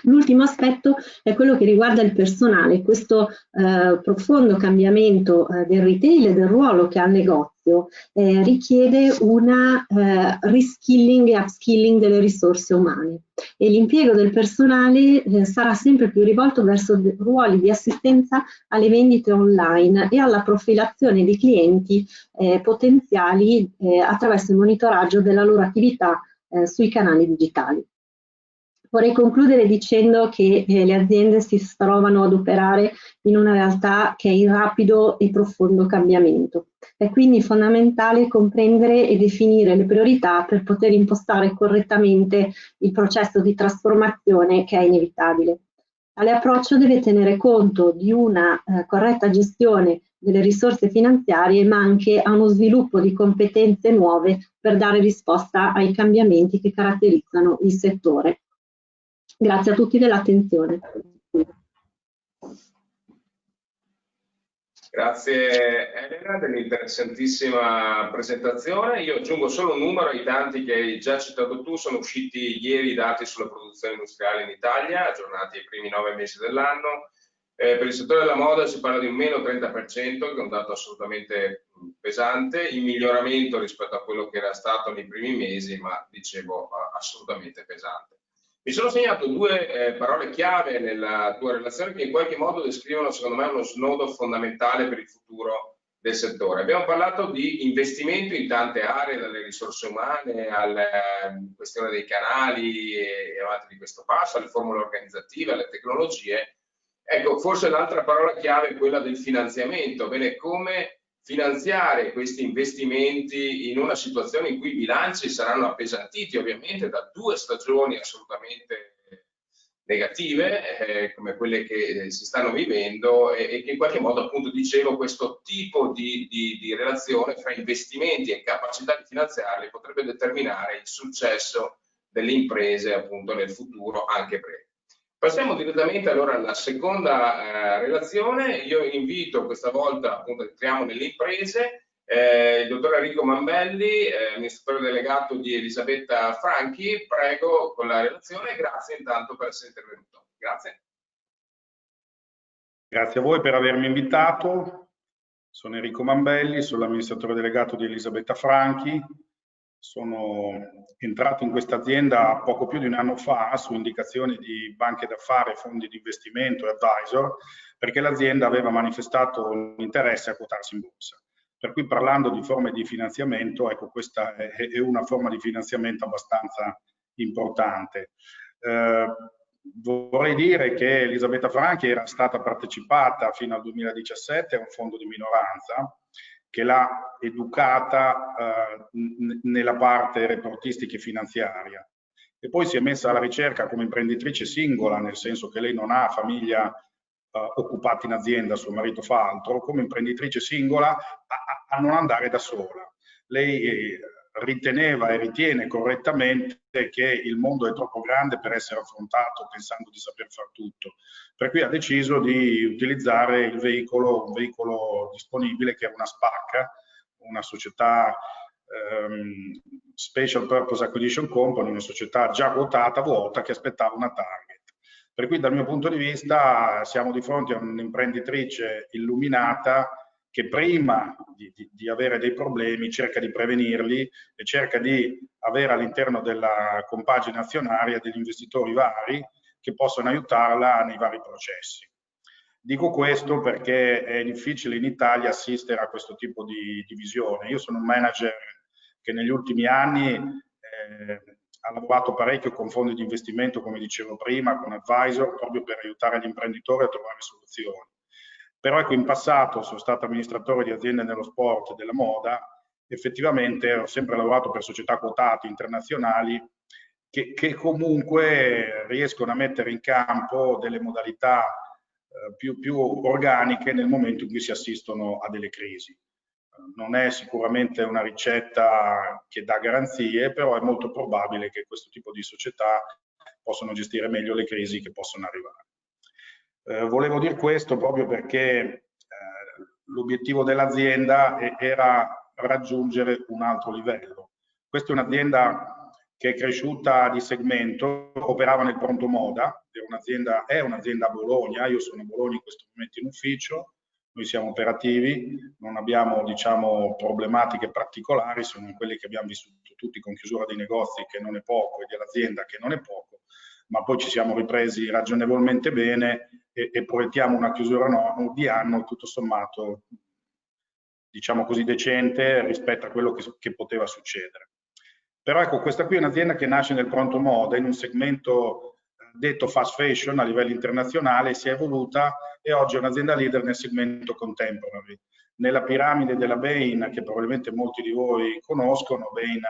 L'ultimo aspetto è quello che riguarda il personale. Questo profondo cambiamento del retail e del ruolo che ha il negozio richiede una reskilling e upskilling delle risorse umane e l'impiego del personale sarà sempre più rivolto verso ruoli di assistenza alle vendite online e alla profilazione di clienti potenziali attraverso il monitoraggio della loro attività sui canali digitali. Vorrei concludere dicendo che le aziende si trovano ad operare in una realtà che è in rapido e profondo cambiamento. È quindi fondamentale comprendere e definire le priorità per poter impostare correttamente il processo di trasformazione che è inevitabile. Tale approccio deve tenere conto di una corretta gestione delle risorse finanziarie, ma anche a uno sviluppo di competenze nuove per dare risposta ai cambiamenti che caratterizzano il settore. Grazie a tutti dell'attenzione. Grazie Elena dell'interessantissima presentazione. Io aggiungo solo un numero ai tanti che hai già citato tu. Sono usciti ieri i dati sulla produzione industriale in Italia, aggiornati ai primi 9 mesi dell'anno. Per il settore della moda si parla di un meno 30%, che è un dato assolutamente pesante, in miglioramento rispetto a quello che era stato nei primi mesi, ma dicevo assolutamente pesante. Mi sono segnato due parole chiave nella tua relazione che in qualche modo descrivono, secondo me, uno snodo fondamentale per il futuro del settore. Abbiamo parlato di investimento in tante aree, dalle risorse umane alla questione dei canali e avanti di questo passo, alle formule organizzative, alle tecnologie. Ecco, forse l'altra parola chiave è quella del finanziamento. Bene, come finanziare questi investimenti in una situazione in cui i bilanci saranno appesantiti ovviamente da due stagioni assolutamente negative, come quelle che si stanno vivendo e che in qualche modo, appunto, dicevo, questo tipo di relazione fra investimenti e capacità di finanziarli potrebbe determinare il successo delle imprese, appunto, nel futuro anche breve. Passiamo direttamente allora alla seconda relazione. Io invito questa volta, appunto, entriamo nelle imprese, il dottor Enrico Mambelli, amministratore delegato di Elisabetta Franchi. Prego con la relazione e grazie intanto per essere intervenuto. Grazie. Grazie a voi per avermi invitato. Sono Enrico Mambelli, sono l'amministratore delegato di Elisabetta Franchi. Sono entrato in questa azienda poco più di un anno fa su indicazioni di banche d'affari, fondi di investimento e advisor, perché l'azienda aveva manifestato un interesse a quotarsi in borsa. Per cui, parlando di forme di finanziamento, ecco, questa è una forma di finanziamento abbastanza importante. Vorrei dire che Elisabetta Franchi era stata partecipata fino al 2017 a un fondo di minoranza che l'ha educata nella parte reportistica e finanziaria, e poi si è messa alla ricerca come imprenditrice singola, nel senso che lei non ha famiglia occupata in azienda, suo marito fa altro, come imprenditrice singola a non andare da sola. Lei riteneva e ritiene correttamente che il mondo è troppo grande per essere affrontato pensando di saper far tutto, per cui ha deciso di utilizzare un veicolo disponibile che era una SPAC, una società Special Purpose Acquisition Company, una società già quotata, vuota, che aspettava una target. Per cui, dal mio punto di vista, siamo di fronte a un'imprenditrice illuminata che prima di avere dei problemi cerca di prevenirli e cerca di avere all'interno della compagine azionaria degli investitori vari che possono aiutarla nei vari processi. Dico questo perché è difficile in Italia assistere a questo tipo di visione. Io sono un manager che negli ultimi anni ha lavorato parecchio con fondi di investimento, come dicevo prima, con advisor, proprio per aiutare gli imprenditori a trovare soluzioni. Però ecco, in passato sono stato amministratore di aziende nello sport e della moda, effettivamente ho sempre lavorato per società quotate internazionali che comunque riescono a mettere in campo delle modalità più organiche nel momento in cui si assistono a delle crisi. Non è sicuramente una ricetta che dà garanzie, però è molto probabile che questo tipo di società possano gestire meglio le crisi che possono arrivare. Volevo dire questo proprio perché l'obiettivo dell'azienda era raggiungere un altro livello. Questa è un'azienda che è cresciuta di segmento, operava nel pronto moda, è un'azienda a Bologna, io sono a Bologna in questo momento in ufficio, noi siamo operativi, non abbiamo, diciamo, problematiche particolari, sono quelle che abbiamo vissuto tutti con chiusura dei negozi, che non è poco, e dell'azienda, che non è poco, ma poi ci siamo ripresi ragionevolmente bene e proiettiamo una chiusura di anno tutto sommato, diciamo così, decente rispetto a quello che poteva succedere. Però ecco, questa qui è un'azienda che nasce nel pronto moda, in un segmento detto fast fashion a livello internazionale, si è evoluta e oggi è un'azienda leader nel segmento contemporary. Nella piramide della Bain, che probabilmente molti di voi conoscono, Bain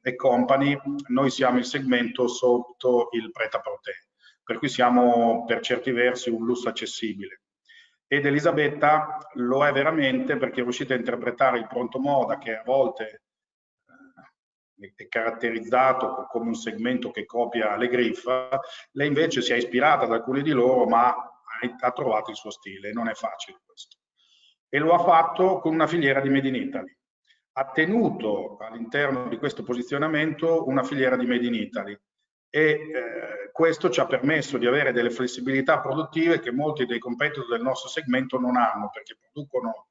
e Company, noi siamo il segmento sotto il prêt-à-porter, per cui siamo per certi versi un lusso accessibile. Ed Elisabetta lo è veramente perché è riuscita a interpretare il pronto moda, che a volte è caratterizzato come un segmento che copia le griffe. Lei invece si è ispirata ad alcuni di loro, ma ha trovato il suo stile, e non è facile questo. e lo ha fatto con una filiera di Made in Italy. Ha tenuto all'interno di questo posizionamento una filiera di Made in Italy e questo ci ha permesso di avere delle flessibilità produttive che molti dei competitor del nostro segmento non hanno, perché producono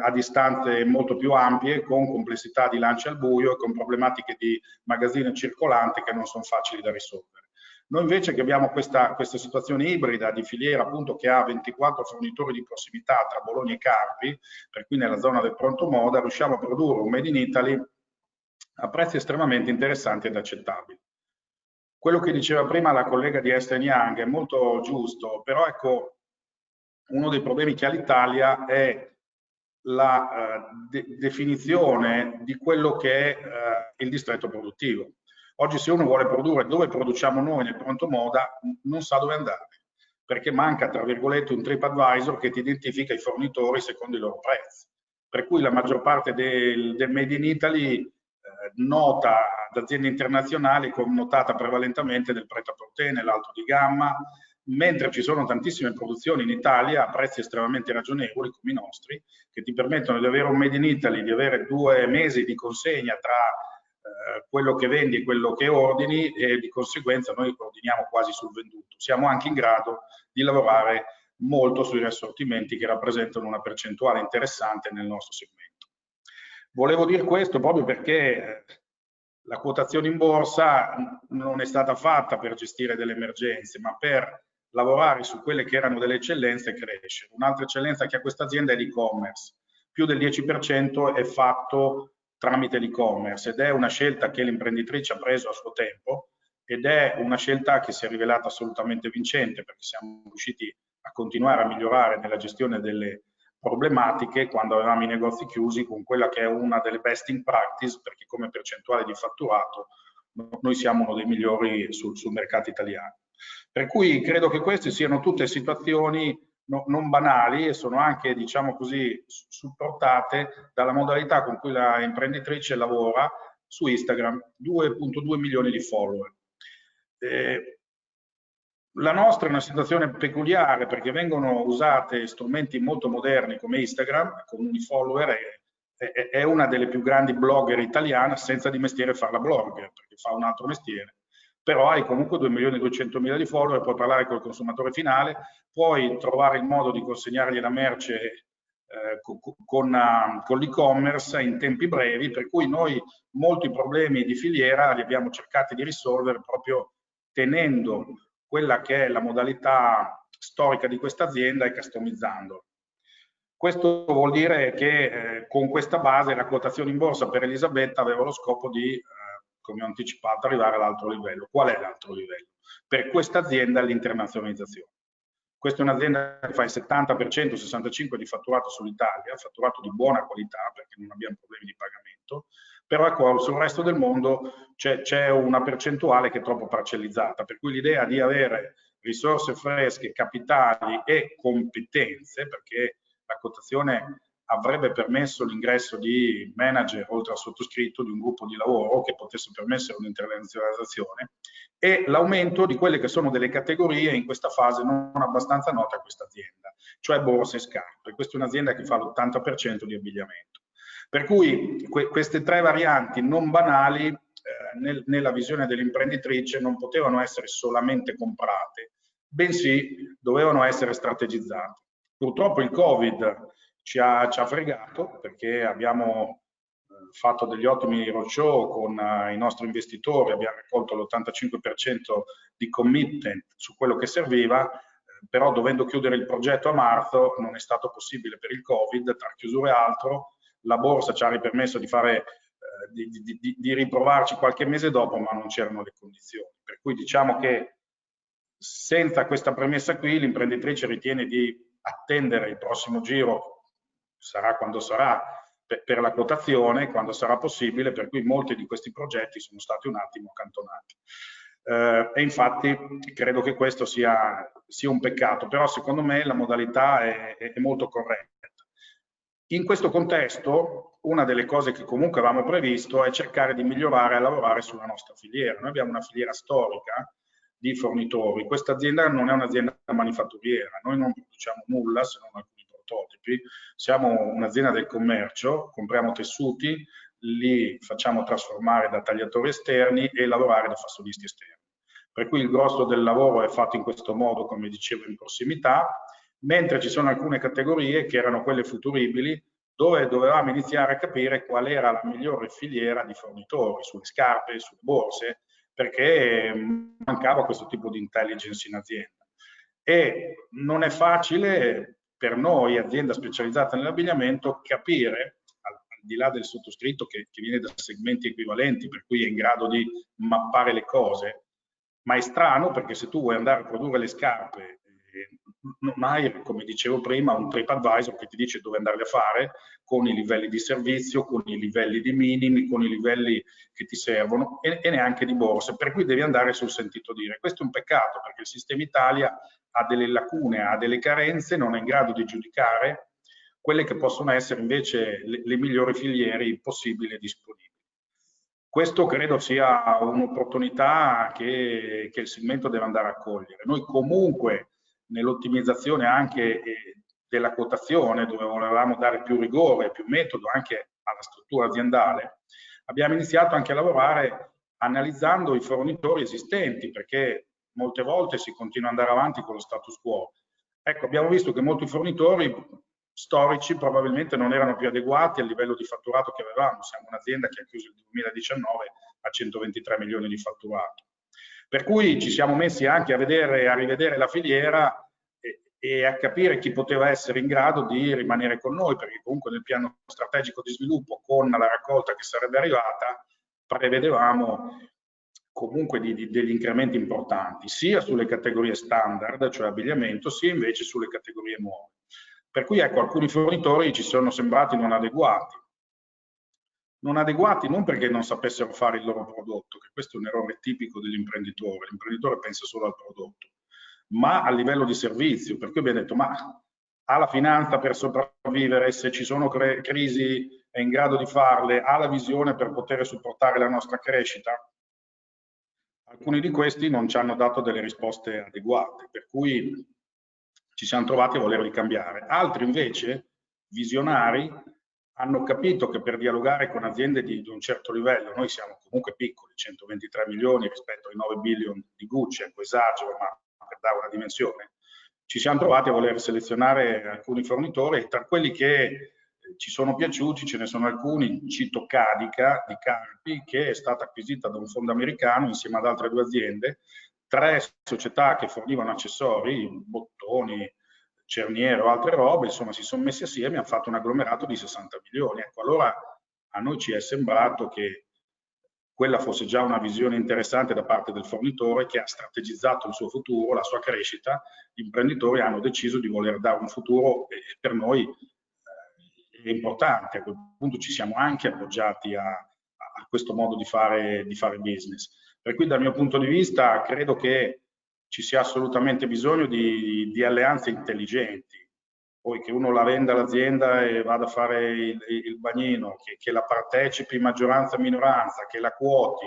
a distanze molto più ampie, con complessità di lanci al buio e con problematiche di magazzino circolante che non sono facili da risolvere. Noi invece che abbiamo questa situazione ibrida di filiera appunto che ha 24 fornitori di prossimità tra Bologna e Carpi, per cui nella zona del pronto moda riusciamo a produrre un Made in Italy a prezzi estremamente interessanti ed accettabili. Quello che diceva prima la collega di Ernst & Young è molto giusto, però ecco, uno dei problemi che ha l'Italia è la definizione di quello che è il distretto produttivo. Oggi se uno vuole produrre dove produciamo noi nel pronto moda non sa dove andare, perché manca tra virgolette un TripAdvisor che ti identifica i fornitori secondo i loro prezzi. Per cui la maggior parte del Made in Italy nota ad aziende internazionali connotata prevalentemente nel pret-à-porter, nell'alto di gamma, mentre ci sono tantissime produzioni in Italia a prezzi estremamente ragionevoli come i nostri, che ti permettono di avere un Made in Italy, di avere 2 mesi di consegna tra quello che vendi e quello che ordini e di conseguenza noi ordiniamo quasi sul venduto. Siamo anche in grado di lavorare molto sui riassortimenti che rappresentano una percentuale interessante nel nostro segmento. Volevo dire questo proprio perché la quotazione in borsa non è stata fatta per gestire delle emergenze, ma per lavorare su quelle che erano delle eccellenze e crescere. Un'altra eccellenza che ha questa azienda è l'e-commerce. Più del 10% è fatto tramite l'e-commerce ed è una scelta che l'imprenditrice ha preso a suo tempo ed è una scelta che si è rivelata assolutamente vincente, perché siamo riusciti a continuare a migliorare nella gestione delle problematiche quando avevamo i negozi chiusi con quella che è una delle best in practice, perché come percentuale di fatturato noi siamo uno dei migliori sul mercato italiano. Per cui credo che queste siano tutte situazioni non banali e sono anche, diciamo così, supportate dalla modalità con cui la imprenditrice lavora su Instagram, 2,2 milioni di follower. La nostra è una situazione peculiare perché vengono usate strumenti molto moderni come Instagram, con un follower è una delle più grandi blogger italiane senza di mestiere fare la blogger, perché fa un altro mestiere. Però hai comunque 2.200.000 di follower, puoi parlare col consumatore finale, puoi trovare il modo di consegnargli la merce con l'e-commerce in tempi brevi, per cui noi molti problemi di filiera li abbiamo cercati di risolvere proprio tenendo quella che è la modalità storica di questa azienda e customizzando. Questo vuol dire che con questa base la quotazione in borsa per Elisabetta aveva lo scopo di, come ho anticipato, arrivare all'altro livello. Qual è l'altro livello? Per questa azienda l'internazionalizzazione. Questa è un'azienda che fa il 70%, 65% di fatturato sull'Italia, fatturato di buona qualità perché non abbiamo problemi di pagamento, però ecco, sul resto del mondo c'è una percentuale che è troppo parcellizzata, per cui l'idea di avere risorse fresche, capitali e competenze, perché la quotazione avrebbe permesso l'ingresso di manager, oltre al sottoscritto, di un gruppo di lavoro che potesse permettere un'internazionalizzazione e l'aumento di quelle che sono delle categorie in questa fase non abbastanza note a questa azienda, cioè borse e scarpe. Questa è un'azienda che fa l'80% di abbigliamento. Per cui queste 3 varianti non banali nella visione dell'imprenditrice non potevano essere solamente comprate, bensì dovevano essere strategizzate. Purtroppo il Covid ci ha fregato perché abbiamo fatto degli ottimi roadshow con i nostri investitori, abbiamo raccolto l'85% di commitment su quello che serviva, però dovendo chiudere il progetto a marzo non è stato possibile per il Covid, tra chiusure e altro, la borsa ci ha ripermesso di fare di riprovarci qualche mese dopo, ma non c'erano le condizioni. Per cui diciamo che senza questa premessa qui l'imprenditrice ritiene di attendere il prossimo giro, sarà quando sarà, per la quotazione, quando sarà possibile, per cui molti di questi progetti sono stati un attimo accantonati. E infatti credo che questo sia un peccato, però secondo me la modalità è molto corretta. In questo contesto, una delle cose che comunque avevamo previsto è cercare di migliorare e lavorare sulla nostra filiera. Noi abbiamo una filiera storica di fornitori. Questa azienda non è un'azienda manifatturiera, noi non produciamo nulla se non alcuni prototipi. prototipi. Siamo un'azienda del commercio, compriamo tessuti, li facciamo trasformare da tagliatori esterni e lavorare da fassonisti esterni. Per cui il grosso del lavoro è fatto in questo modo, come dicevo, in prossimità, mentre ci sono alcune categorie che erano quelle futuribili, dove dovevamo iniziare a capire qual era la migliore filiera di fornitori, sulle scarpe, sulle borse, perché mancava questo tipo di intelligence in azienda. E non è facile per noi, azienda specializzata nell'abbigliamento, capire, al di là del sottoscritto che viene da segmenti equivalenti, per cui è in grado di mappare le cose, ma è strano perché se tu vuoi andare a produrre le scarpe, non hai, come dicevo prima, un TripAdvisor che ti dice dove andarle a fare, con i livelli di servizio, con i livelli di minimi, con i livelli che ti servono e neanche di borse, per cui devi andare sul sentito dire. Questo è un peccato perché il sistema Italia ha delle lacune, ha delle carenze, non è in grado di giudicare quelle che possono essere invece le migliori filiere possibili e disponibili. Questo credo sia un'opportunità che il segmento deve andare a cogliere. Noi comunque nell'ottimizzazione anche della quotazione, dove volevamo dare più rigore, più metodo anche alla struttura aziendale, abbiamo iniziato anche a lavorare analizzando i fornitori esistenti, perché molte volte si continua ad andare avanti con lo status quo. Ecco, abbiamo visto che molti fornitori storici probabilmente non erano più adeguati al livello di fatturato che avevamo. Siamo un'azienda che ha chiuso il 2019 a 123 milioni di fatturato. Per cui ci siamo messi anche a vedere, a rivedere la filiera e a capire chi poteva essere in grado di rimanere con noi, perché comunque nel piano strategico di sviluppo, con la raccolta che sarebbe arrivata, prevedevamo comunque degli incrementi importanti, sia sulle categorie standard, cioè abbigliamento, sia invece sulle categorie nuove. Per cui ecco, alcuni fornitori ci sono sembrati non adeguati. Non adeguati non perché non sapessero fare il loro prodotto, che questo è un errore tipico dell'imprenditore. L'imprenditore pensa solo al prodotto, ma a livello di servizio. Per cui abbiamo detto, ma ha la finanza per sopravvivere, se ci sono crisi è in grado di farle, ha la visione per poter supportare la nostra crescita? Alcuni di questi non ci hanno dato delle risposte adeguate, per cui ci siamo trovati a volerli cambiare. Altri invece, visionari, hanno capito che per dialogare con aziende di un certo livello, noi siamo comunque piccoli, 123 milioni rispetto ai 9 billion di Gucci, ecco esagero, ma per dare una dimensione, ci siamo trovati a voler selezionare alcuni fornitori e tra quelli che ci sono piaciuti ce ne sono alcuni, cito Cadica di Carpi, che è stata acquisita da un fondo americano insieme ad altre 2 aziende, 3 società che fornivano accessori, bottoni, cerniere o altre robe, insomma si sono messi assieme e hanno fatto un agglomerato di 60 milioni. Ecco, allora a noi ci è sembrato che quella fosse già una visione interessante da parte del fornitore che ha strategizzato il suo futuro, la sua crescita. Gli imprenditori hanno deciso di voler dare un futuro e per noi è importante. A quel punto ci siamo anche appoggiati a questo modo di fare business. Per cui dal mio punto di vista credo che ci sia assolutamente bisogno di alleanze intelligenti. Poi che uno la venda l'azienda e vada a fare il bagnino, che la partecipi maggioranza minoranza, che la quoti,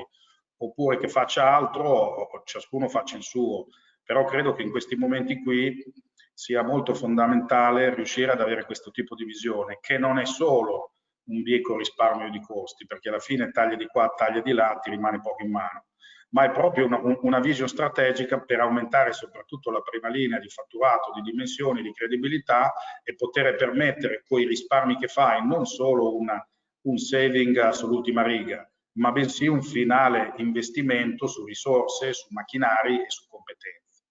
oppure che faccia altro, ciascuno faccia il suo. Però credo che in questi momenti qui sia molto fondamentale riuscire ad avere questo tipo di visione, che non è solo un bieco risparmio di costi, perché alla fine taglia di qua, taglia di là, ti rimane poco in mano, ma è proprio una vision strategica per aumentare soprattutto la prima linea di fatturato, di dimensioni, di credibilità e poter permettere quei risparmi che fai non solo un saving sull'ultima riga, ma bensì un finale investimento su risorse, su macchinari e su competenze.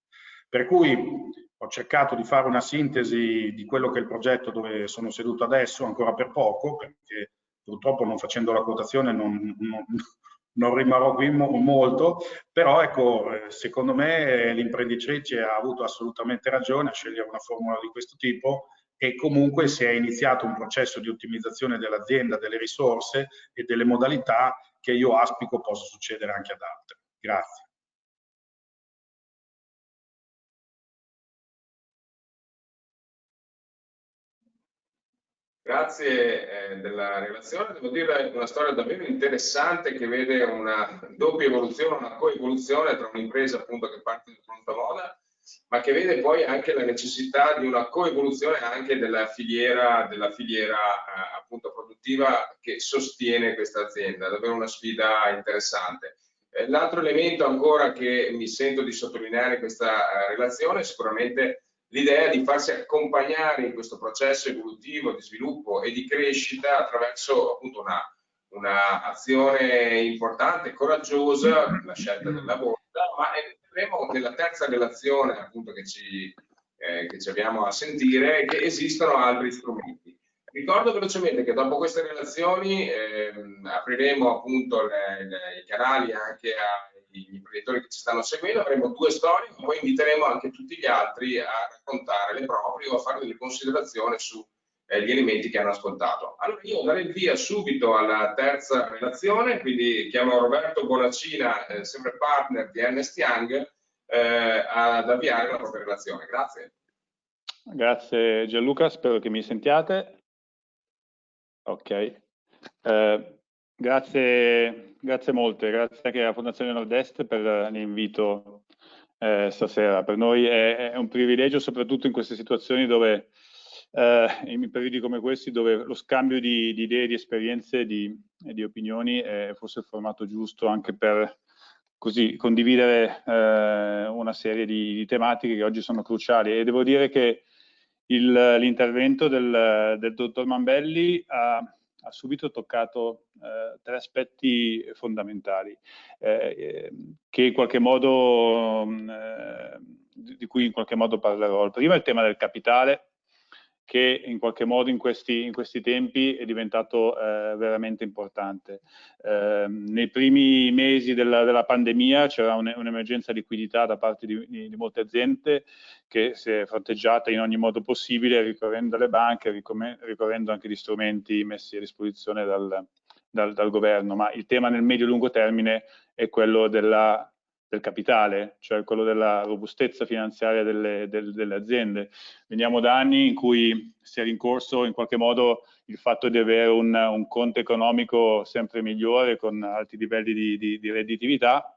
Per cui ho cercato di fare una sintesi di quello che è il progetto dove sono seduto adesso, ancora per poco, perché purtroppo non facendo la quotazione non rimarrò qui molto, però ecco, secondo me l'imprenditrice ha avuto assolutamente ragione a scegliere una formula di questo tipo e comunque si è iniziato un processo di ottimizzazione dell'azienda, delle risorse e delle modalità che io auspico possa succedere anche ad altre. Grazie. Grazie della relazione, devo dire una storia davvero interessante che vede una doppia evoluzione, una coevoluzione tra un'impresa appunto che parte da pronta moda ma che vede poi anche la necessità di una coevoluzione anche della filiera appunto produttiva che sostiene questa azienda, davvero una sfida interessante. L'altro elemento ancora che mi sento di sottolineare in questa relazione è sicuramente l'idea di farsi accompagnare in questo processo evolutivo di sviluppo e di crescita attraverso appunto una azione importante, coraggiosa, la scelta della borsa, ma vedremo nella terza relazione appunto che ci abbiamo a sentire che esistono altri strumenti. Ricordo velocemente che dopo queste relazioni apriremo appunto i canali anche agli imprenditori che ci stanno seguendo, avremo 2 storie, ma poi inviteremo anche tutti gli altri a raccontare le proprie o a fare delle considerazioni su gli elementi che hanno ascoltato. Allora io darei il via subito alla terza relazione, quindi chiamo Roberto Bonacina, sempre partner di Ernst Young, ad avviare la propria relazione. Grazie. Grazie Gianluca, spero che mi sentiate. Ok, grazie molte, grazie anche alla Fondazione Nord-Est per l'invito stasera. Per noi è un privilegio, soprattutto in queste situazioni dove, in periodi come questi, dove lo scambio di idee, di esperienze e di opinioni è forse il formato giusto anche per così condividere una serie di tematiche che oggi sono cruciali. E devo dire che l'intervento del dottor Mambelli ha subito toccato 3 aspetti fondamentali che in qualche modo, di cui in qualche modo parlerò. Il primo è il tema del capitale, che in qualche modo in questi tempi è diventato veramente importante. Nei primi mesi della pandemia c'era un'emergenza liquidità da parte di molte aziende che si è fronteggiata in ogni modo possibile ricorrendo alle banche, ricorrendo anche agli strumenti messi a disposizione dal governo, ma il tema nel medio-lungo termine è quello del capitale, cioè quello della robustezza finanziaria delle aziende. Veniamo da anni in cui si è rincorso in qualche modo il fatto di avere un conto economico sempre migliore con alti livelli di redditività.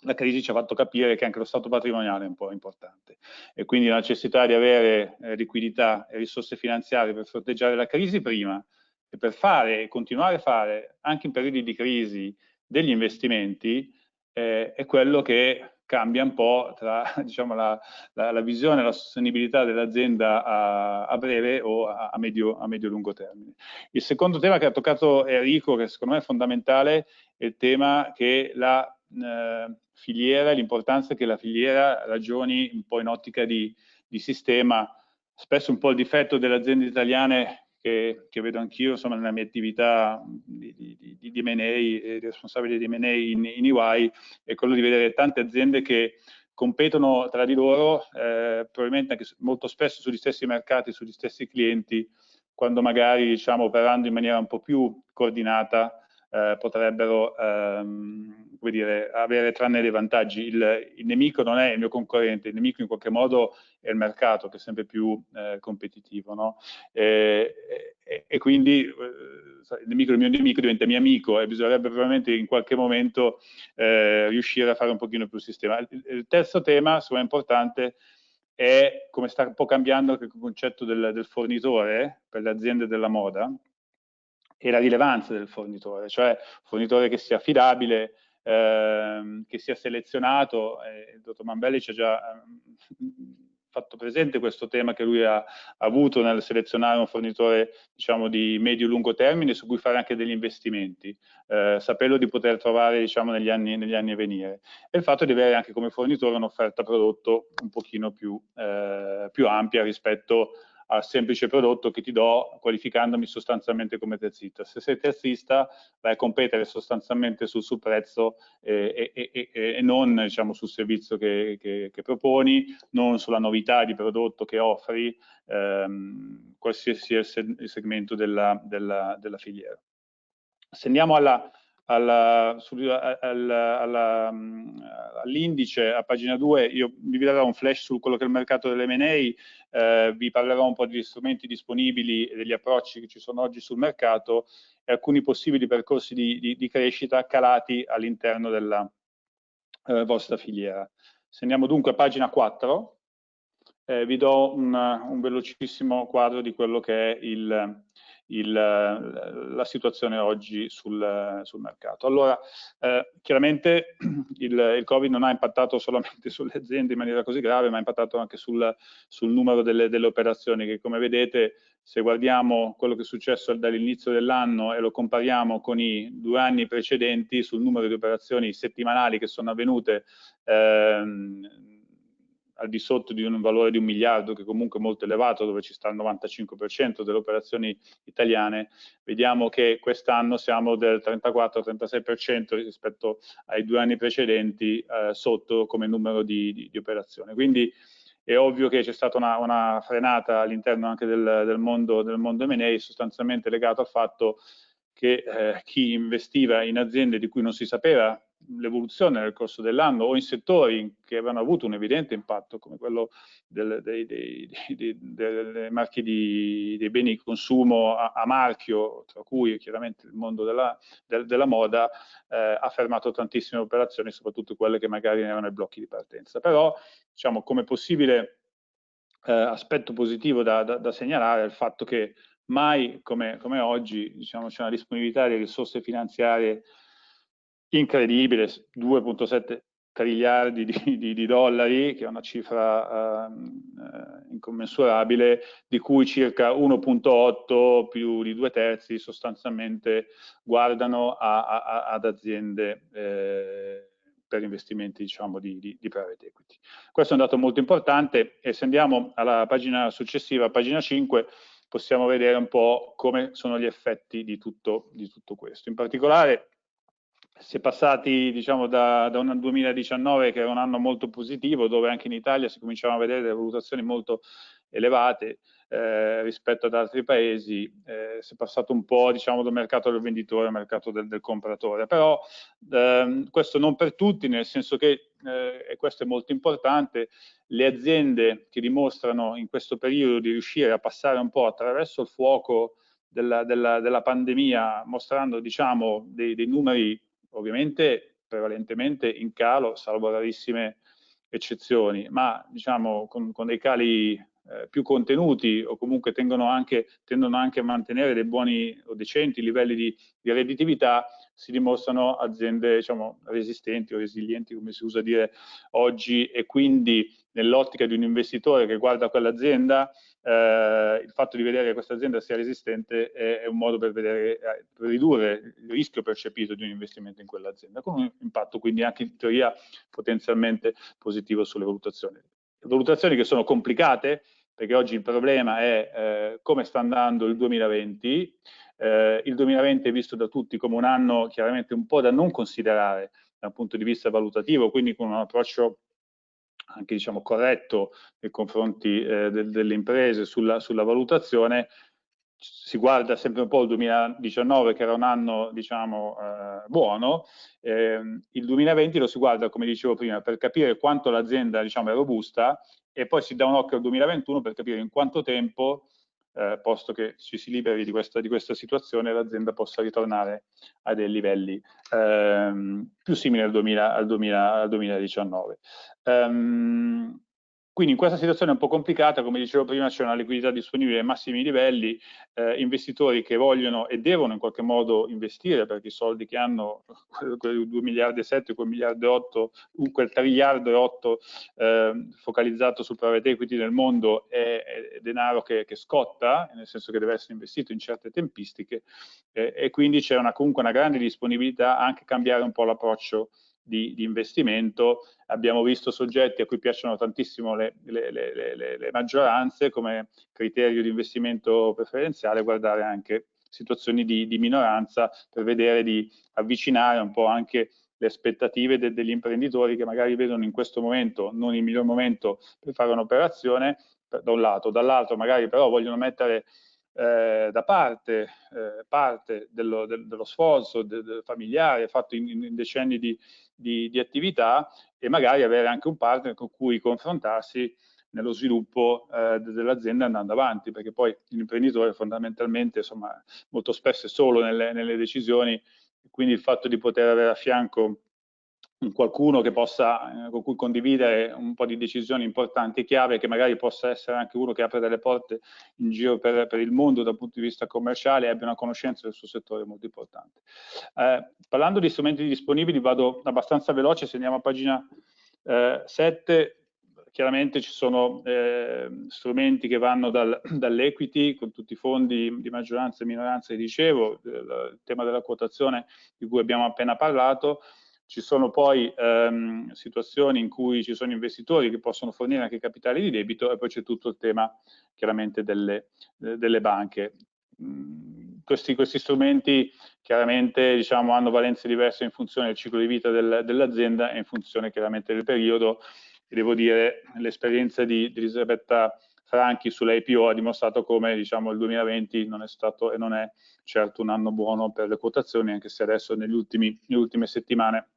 La crisi ci ha fatto capire che anche lo stato patrimoniale è un po' importante e quindi la necessità di avere liquidità e risorse finanziarie per fronteggiare la crisi prima e per fare e continuare a fare anche in periodi di crisi degli investimenti è quello che cambia un po' tra diciamo, la visione e la sostenibilità dell'azienda a breve o a medio-lungo termine. Il secondo tema che ha toccato Enrico, che secondo me è fondamentale, è il tema che la filiera, l'importanza che la filiera ragioni un po' in ottica di sistema. Spesso un po' il difetto delle aziende italiane che vedo anch'io, insomma, nella mia attività di M&A, responsabile di M&A in EY, è quello di vedere tante aziende che competono tra di loro, probabilmente anche molto spesso sugli stessi mercati, sugli stessi clienti, quando magari, diciamo, operando in maniera un po' più coordinata, potrebbero come dire, avere tranne dei vantaggi. Il nemico non è il mio concorrente, il nemico in qualche modo è il mercato che è sempre più competitivo, no? E quindi il mio nemico diventa mio amico e bisognerebbe probabilmente in qualche momento riuscire a fare un pochino più sistema. Il terzo tema, secondo me importante, è come sta un po' cambiando il concetto del fornitore per le aziende della moda e la rilevanza del fornitore, cioè un fornitore che sia affidabile, che sia selezionato. Il dottor Mambelli ci ha già fatto presente questo tema che lui ha avuto nel selezionare un fornitore, diciamo, di medio-lungo termine su cui fare anche degli investimenti, saperlo di poter trovare, diciamo, negli anni a venire, e il fatto di avere anche come fornitore un'offerta prodotto un pochino più ampia rispetto al semplice prodotto che ti do qualificandomi sostanzialmente come terzista. Se sei terzista vai a competere sostanzialmente sul prezzo e non, diciamo, sul servizio che proponi, non sulla novità di prodotto che offri, qualsiasi sia il segmento della filiera. Se andiamo all'indice, a pagina 2, io vi darò un flash su quello che è il mercato dell'M&A, vi parlerò un po' degli strumenti disponibili e degli approcci che ci sono oggi sul mercato e alcuni possibili percorsi di crescita calati all'interno della vostra filiera. Se andiamo dunque a pagina 4, vi do un velocissimo quadro di quello che è la situazione oggi sul mercato. Allora, chiaramente il Covid non ha impattato solamente sulle aziende in maniera così grave, ma ha impattato anche sul numero delle operazioni, che come vedete, se guardiamo quello che è successo dall'inizio dell'anno e lo compariamo con i 2 anni precedenti sul numero di operazioni settimanali che sono avvenute al di sotto di un valore di 1 miliardo, che comunque è molto elevato, dove ci sta il 95% delle operazioni italiane, vediamo che quest'anno siamo del 34-36% rispetto ai 2 anni precedenti, sotto come numero di operazioni. Quindi è ovvio che c'è stata una frenata all'interno anche del mondo M&A, sostanzialmente legato al fatto che chi investiva in aziende di cui non si sapeva l'evoluzione nel corso dell'anno o in settori che avevano avuto un evidente impatto, come quello dei marchi dei beni di consumo a marchio, tra cui chiaramente il mondo della moda, ha fermato tantissime operazioni, soprattutto quelle che magari erano i blocchi di partenza. Però, diciamo, come possibile aspetto positivo da segnalare è il fatto che mai come oggi, diciamo, c'è una disponibilità di risorse finanziarie incredibile, 2,7 triliardi di dollari, che è una cifra incommensurabile, di cui circa 1,8 più di 2/3 sostanzialmente guardano ad aziende per investimenti, diciamo, di private equity. Questo è un dato molto importante, e se andiamo alla pagina successiva, pagina 5, possiamo vedere un po' come sono gli effetti di tutto questo. In particolare, si è passati, diciamo, da un 2019 che era un anno molto positivo, dove anche in Italia si cominciavano a vedere delle valutazioni molto elevate rispetto ad altri paesi. Si è passato un po', diciamo, dal mercato del venditore al mercato del compratore, però questo non per tutti, nel senso che, e questo è molto importante, le aziende che dimostrano in questo periodo di riuscire a passare un po' attraverso il fuoco della pandemia, mostrando, diciamo, dei numeri ovviamente prevalentemente in calo, salvo rarissime eccezioni, ma diciamo con dei cali più contenuti, o comunque tendono anche a mantenere dei buoni o decenti livelli di redditività, si dimostrano aziende, diciamo, resistenti o resilienti, come si usa dire oggi, e quindi nell'ottica di un investitore che guarda quell'azienda, il fatto di vedere che questa azienda sia resistente è un modo per ridurre il rischio percepito di un investimento in quell'azienda, con un impatto quindi anche in teoria potenzialmente positivo sulle valutazioni. Valutazioni che sono complicate, perché oggi il problema è come sta andando il 2020. Il 2020 è visto da tutti come un anno chiaramente un po' da non considerare dal punto di vista valutativo, quindi con un approccio anche, diciamo, corretto nei confronti delle imprese sulla valutazione. Si guarda sempre un po' il 2019, che era un anno, diciamo, buono. Il 2020 lo si guarda, come dicevo prima, per capire quanto l'azienda, diciamo, è robusta, e poi si dà un occhio al 2021 per capire in quanto tempo, posto che ci si liberi di questa situazione, l'azienda possa ritornare a dei livelli più simili al 2019. Quindi in questa situazione un po' complicata, come dicevo prima, c'è una liquidità disponibile ai massimi livelli, investitori che vogliono e devono in qualche modo investire, perché i soldi che hanno, quei 2 miliardi e 7, quel miliardo e 8, quel triliardo e 8 focalizzato sul private equity nel mondo, è denaro che scotta, nel senso che deve essere investito in certe tempistiche, e quindi c'è comunque una grande disponibilità anche a cambiare un po' l'approccio di investimento. Abbiamo visto soggetti a cui piacciono tantissimo le maggioranze come criterio di investimento preferenziale, guardare anche situazioni di minoranza per vedere di avvicinare un po' anche le aspettative degli imprenditori, che magari vedono in questo momento non il miglior momento per fare un'operazione, da un lato, dall'altro magari però vogliono mettere da parte dello sforzo familiare fatto in decenni di attività, e magari avere anche un partner con cui confrontarsi nello sviluppo dell'azienda andando avanti, perché poi l'imprenditore fondamentalmente, insomma, molto spesso è solo nelle decisioni, quindi il fatto di poter avere a fianco qualcuno che possa, con cui condividere un po' di decisioni importanti e chiave, che magari possa essere anche uno che apre delle porte in giro per il mondo dal punto di vista commerciale e abbia una conoscenza del suo settore molto importante. Parlando di strumenti disponibili, vado abbastanza veloce. Se andiamo a pagina 7, chiaramente ci sono strumenti che vanno dall'equity, con tutti i fondi di maggioranza e minoranza, dicevo, il tema della quotazione di cui abbiamo appena parlato. Ci sono poi situazioni in cui ci sono investitori che possono fornire anche capitali di debito, e poi c'è tutto il tema chiaramente delle banche. Questi strumenti chiaramente, diciamo, hanno valenze diverse in funzione del ciclo di vita dell'azienda e in funzione chiaramente del periodo. E devo dire, l'esperienza di Elisabetta Franchi sull'IPO ha dimostrato come, diciamo, il 2020 non è stato e non è certo un anno buono per le quotazioni, anche se adesso nelle ultime settimane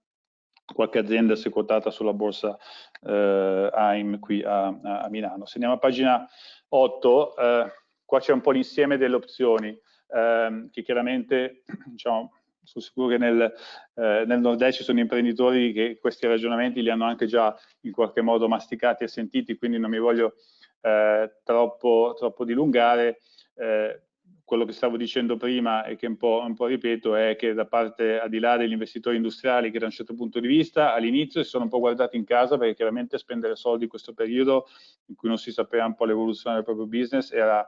qualche azienda si è quotata sulla borsa AIM qui a Milano. Se andiamo a pagina 8, qua c'è un po' l'insieme delle opzioni che chiaramente, diciamo, sono sicuro che nel Nord-Est ci sono imprenditori che questi ragionamenti li hanno anche già in qualche modo masticati e sentiti, quindi non mi voglio troppo dilungare. Quello che stavo dicendo prima e che un po' ripeto è che da parte, al di là degli investitori industriali che da un certo punto di vista all'inizio si sono un po' guardati in casa, perché chiaramente spendere soldi in questo periodo in cui non si sapeva un po' l'evoluzione del proprio business era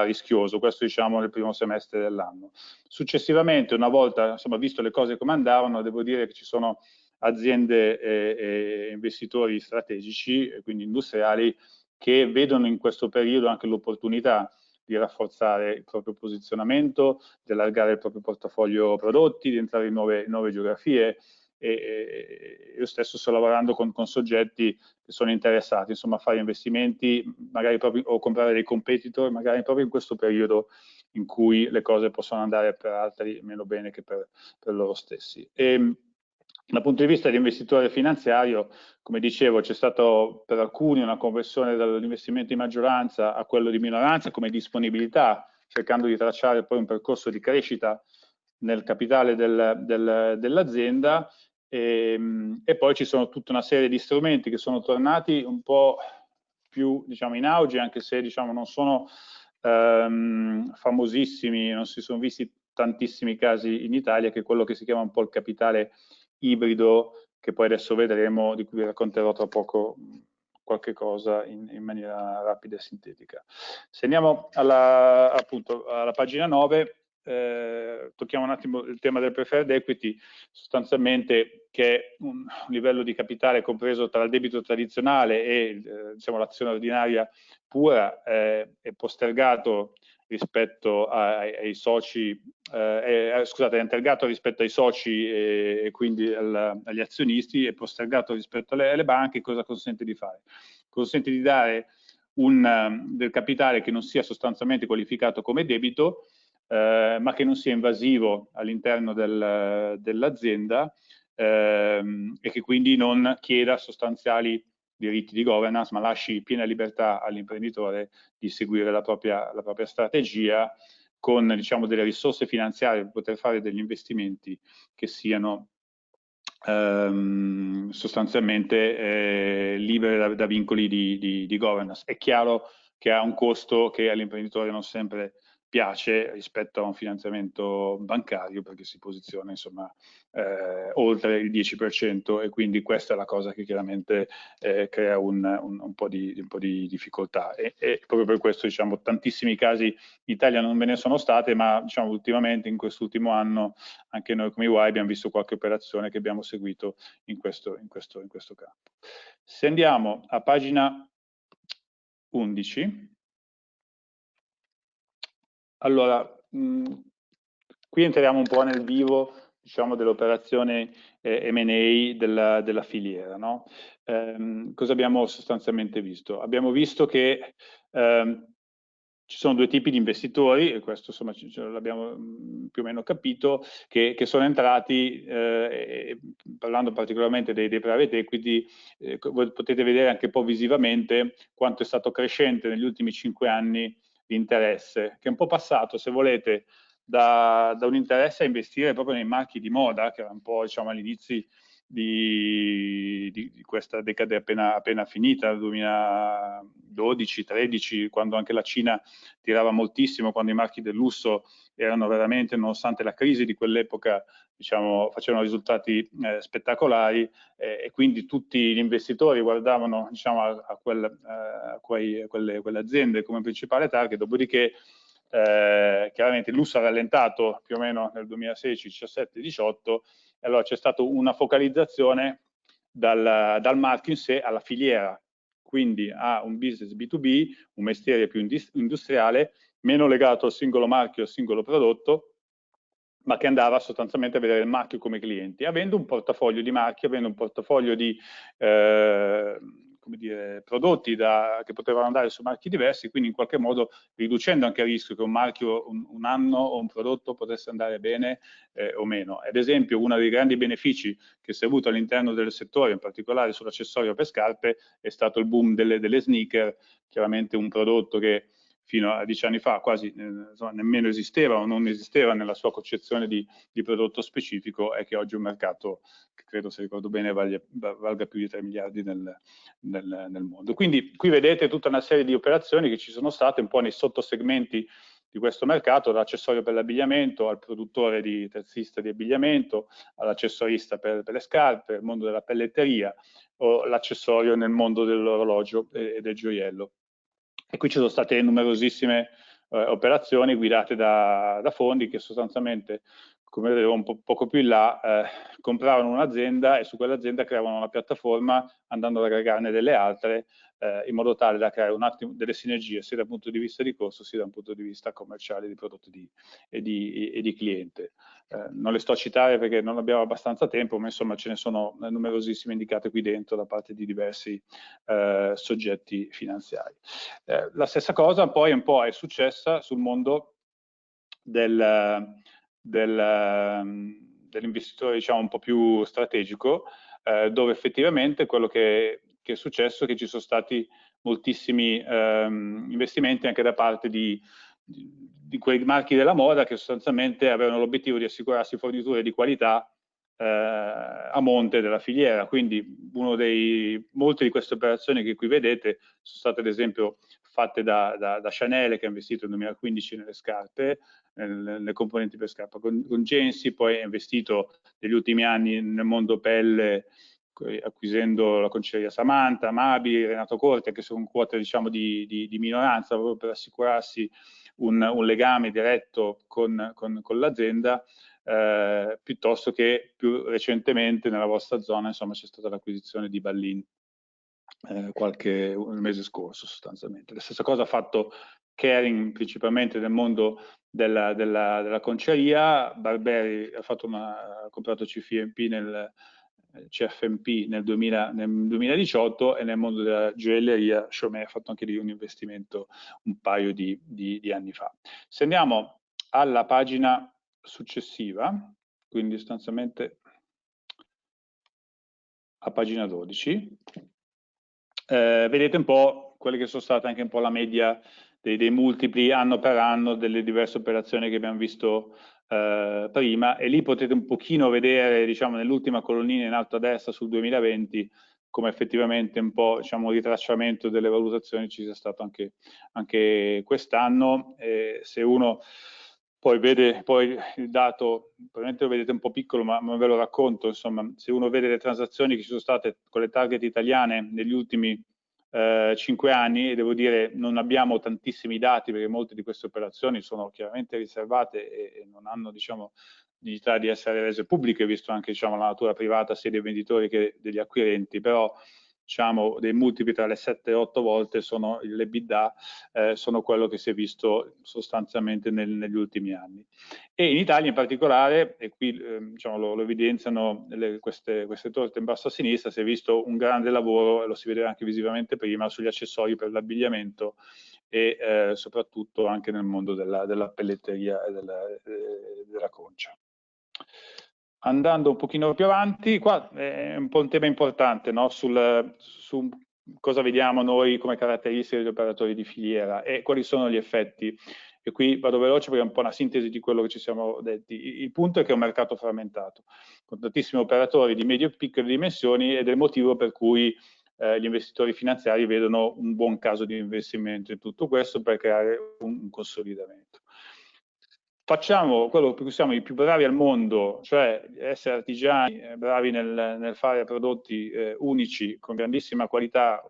rischioso. Questo, diciamo, nel primo semestre dell'anno. Successivamente, una volta, insomma, visto le cose come andavano, devo dire che ci sono aziende e investitori strategici, quindi industriali, che vedono in questo periodo anche l'opportunità di rafforzare il proprio posizionamento, di allargare il proprio portafoglio prodotti, di entrare in nuove geografie. E io stesso sto lavorando con soggetti che sono interessati, insomma, a fare investimenti, magari proprio, o comprare dei competitor, magari proprio in questo periodo in cui le cose possono andare per altri meno bene che per loro stessi. Dal punto di vista dell'investitore finanziario, come dicevo, c'è stato per alcuni una conversione dall'investimento di maggioranza a quello di minoranza come disponibilità, cercando di tracciare poi un percorso di crescita nel capitale dell'azienda, e poi ci sono tutta una serie di strumenti che sono tornati un po' più, diciamo, in auge, anche se, diciamo, non sono famosissimi, non si sono visti tantissimi casi in Italia, che è quello che si chiama un po' il capitale ibrido, che poi adesso vedremo, di cui vi racconterò tra poco qualche cosa in maniera rapida e sintetica. Se andiamo appunto alla pagina 9, tocchiamo un attimo il tema del preferred equity, sostanzialmente, che è un livello di capitale compreso tra il debito tradizionale e diciamo, l'azione ordinaria pura, è postergato rispetto ai soci, scusate, è integrato rispetto ai soci e quindi agli azionisti, e postergato rispetto alle banche. Cosa consente di fare? Consente di dare del capitale che non sia sostanzialmente qualificato come debito, ma che non sia invasivo all'interno dell'azienda, e che quindi non chieda sostanziali diritti di governance, ma lasci piena libertà all'imprenditore di seguire la propria strategia, con, diciamo, delle risorse finanziarie per poter fare degli investimenti che siano sostanzialmente libere da vincoli di governance. È chiaro che ha un costo che all'imprenditore non sempre piace rispetto a un finanziamento bancario, perché si posiziona, insomma, oltre il 10%, e quindi questa è la cosa che chiaramente crea un po' di difficoltà, e proprio per questo, diciamo, tantissimi casi in Italia non ve ne sono state, ma, diciamo, ultimamente, in quest'ultimo anno, anche noi come EY abbiamo visto qualche operazione che abbiamo seguito in questo campo. Se andiamo a pagina 11, allora, qui entriamo un po' nel vivo, diciamo, dell'operazione M&A della filiera, no? Cosa abbiamo sostanzialmente visto? Abbiamo visto che ci sono due tipi di investitori, e questo, insomma, l'abbiamo più o meno capito, che sono entrati, parlando particolarmente dei private equity, voi potete vedere anche un po' visivamente quanto è stato crescente negli ultimi 5 anni l'interesse, che è un po' passato, se volete, da un interesse a investire proprio nei marchi di moda, che era un po', diciamo, agli inizi di questa decade appena finita, 2012-13, quando anche la Cina tirava moltissimo, quando i marchi del lusso erano veramente, nonostante la crisi di quell'epoca, diciamo, facevano risultati spettacolari, e quindi tutti gli investitori guardavano, diciamo, a quelle aziende come principale target. Dopodiché chiaramente il lusso ha rallentato più o meno nel 2016, 17, 18, e allora c'è stata una focalizzazione dal marchio in sé alla filiera, quindi a un business B2B, un mestiere più industriale, meno legato al singolo marchio, al singolo prodotto, ma che andava sostanzialmente a vedere il marchio come clienti, avendo un portafoglio di marchi, avendo un portafoglio di come dire, prodotti che potevano andare su marchi diversi, quindi in qualche modo riducendo anche il rischio che un marchio un anno o un prodotto potesse andare bene o meno. Ad esempio, uno dei grandi benefici che si è avuto all'interno del settore, in particolare sull'accessorio per scarpe, è stato il boom delle sneaker, chiaramente un prodotto che fino a 10 anni fa quasi nemmeno esisteva o non esisteva nella sua concezione di prodotto specifico, e che oggi è un mercato che credo, se ricordo bene, valga più di 3 miliardi nel mondo. Quindi qui vedete tutta una serie di operazioni che ci sono state un po' nei sottosegmenti di questo mercato, dall'accessorio per l'abbigliamento al produttore terzista di abbigliamento, all'accessorista per le scarpe, il mondo della pelletteria, o l'accessorio nel mondo dell'orologio e del gioiello. E qui ci sono state numerosissime operazioni guidate da fondi che sostanzialmente, come vedevo un poco più in là, compravano un'azienda e su quell'azienda creavano una piattaforma andando ad aggregarne delle altre, in modo tale da creare un attimo delle sinergie sia dal punto di vista di costo sia dal punto di vista commerciale di prodotto e di cliente. Non le sto a citare perché non abbiamo abbastanza tempo, ma insomma ce ne sono numerosissime indicate qui dentro da parte di diversi soggetti finanziari. La stessa cosa poi un po' è successa sul mondo dell'investitore, diciamo, un po' più strategico, dove effettivamente quello che è successo è che ci sono stati moltissimi investimenti anche da parte di quei marchi della moda che sostanzialmente avevano l'obiettivo di assicurarsi forniture di qualità a monte della filiera. Quindi molte di queste operazioni che qui vedete sono state ad esempio fatte da Chanel, che ha investito nel 2015 nelle scarpe, nelle componenti per scarpa con Gensi, poi ha investito negli ultimi anni nel mondo pelle, acquisendo la conceria Samantha, Mabi, Renato Corte, che sono quote, diciamo, di minoranza, proprio per assicurarsi un legame diretto con l'azienda, piuttosto che più recentemente nella vostra zona, insomma, c'è stata l'acquisizione di Ballin un mese scorso sostanzialmente. La stessa cosa ha fatto Kering, principalmente nel mondo della conceria. Barberi ha comprato CFMP nel 2018, e nel mondo della gioielleria Chaumet ha fatto anche lì un investimento un paio di anni fa. Se andiamo alla pagina successiva, quindi sostanzialmente a pagina 12, vedete un po' quelle che sono state anche un po' la media dei multipli anno per anno delle diverse operazioni che abbiamo visto prima, e lì potete un pochino vedere, diciamo, nell'ultima colonnina in alto a destra sul 2020 come effettivamente un po', diciamo, un ritracciamento delle valutazioni ci sia stato anche quest'anno. Se uno poi vede il dato, probabilmente lo vedete un po' piccolo, ma ve lo racconto, insomma, se uno vede le transazioni che ci sono state con le target italiane negli ultimi 5 anni, e devo dire non abbiamo tantissimi dati perché molte di queste operazioni sono chiaramente riservate e non hanno, diciamo, dignità di essere rese pubbliche, visto anche, diciamo, la natura privata sia dei venditori che degli acquirenti, però, diciamo, dei multipli tra le 7 e 8 volte sono l'EBITDA, sono quello che si è visto sostanzialmente negli ultimi anni. E in Italia in particolare, e qui diciamo, lo evidenziano queste torte in basso a sinistra, si è visto un grande lavoro, e lo si vedeva anche visivamente prima, sugli accessori per l'abbigliamento e soprattutto anche nel mondo della pelletteria e della concia. Andando un pochino più avanti, qua è un po' un tema importante, no? Su cosa vediamo noi come caratteristiche degli operatori di filiera e quali sono gli effetti E qui vado veloce perché è un po' una sintesi di quello che ci siamo detti. Il punto è che è un mercato frammentato, con tantissimi operatori di medie e piccole dimensioni, ed è il motivo per cui gli investitori finanziari vedono un buon caso di investimento in tutto questo per creare un consolidamento. Facciamo quello per cui siamo i più bravi al mondo, cioè essere artigiani, bravi nel fare prodotti unici, con grandissima qualità,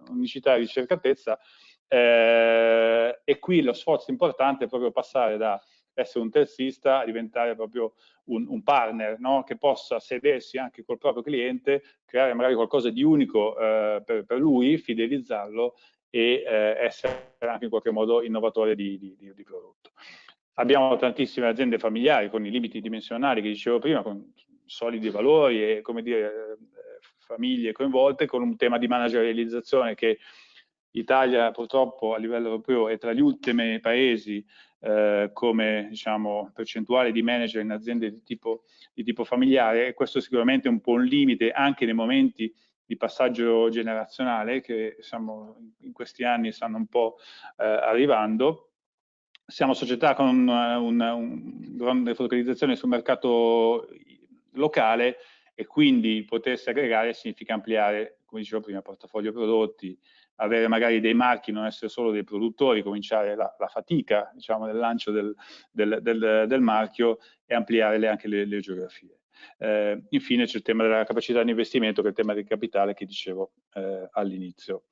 unicità e ricercatezza, e qui lo sforzo importante è proprio passare da essere un terzista a diventare proprio un partner, no? Che possa sedersi anche col proprio cliente, creare magari qualcosa di unico per lui, fidelizzarlo e essere anche in qualche modo innovatore di prodotto. Abbiamo tantissime aziende familiari con i limiti dimensionali che dicevo prima, con solidi valori e, come dire, famiglie coinvolte, con un tema di managerializzazione che l'Italia purtroppo a livello europeo è tra gli ultimi paesi come, diciamo, percentuale di manager in aziende di tipo familiare, e questo sicuramente è un po' un limite anche nei momenti di passaggio generazionale che in questi anni stanno un po' arrivando. Siamo società con una grande focalizzazione sul mercato locale, e quindi potersi aggregare significa ampliare, come dicevo prima, portafoglio prodotti, avere magari dei marchi, non essere solo dei produttori, cominciare la fatica, diciamo, del lancio del marchio, e ampliare anche le geografie. Infine c'è il tema della capacità di investimento, che è il tema del capitale che dicevo all'inizio.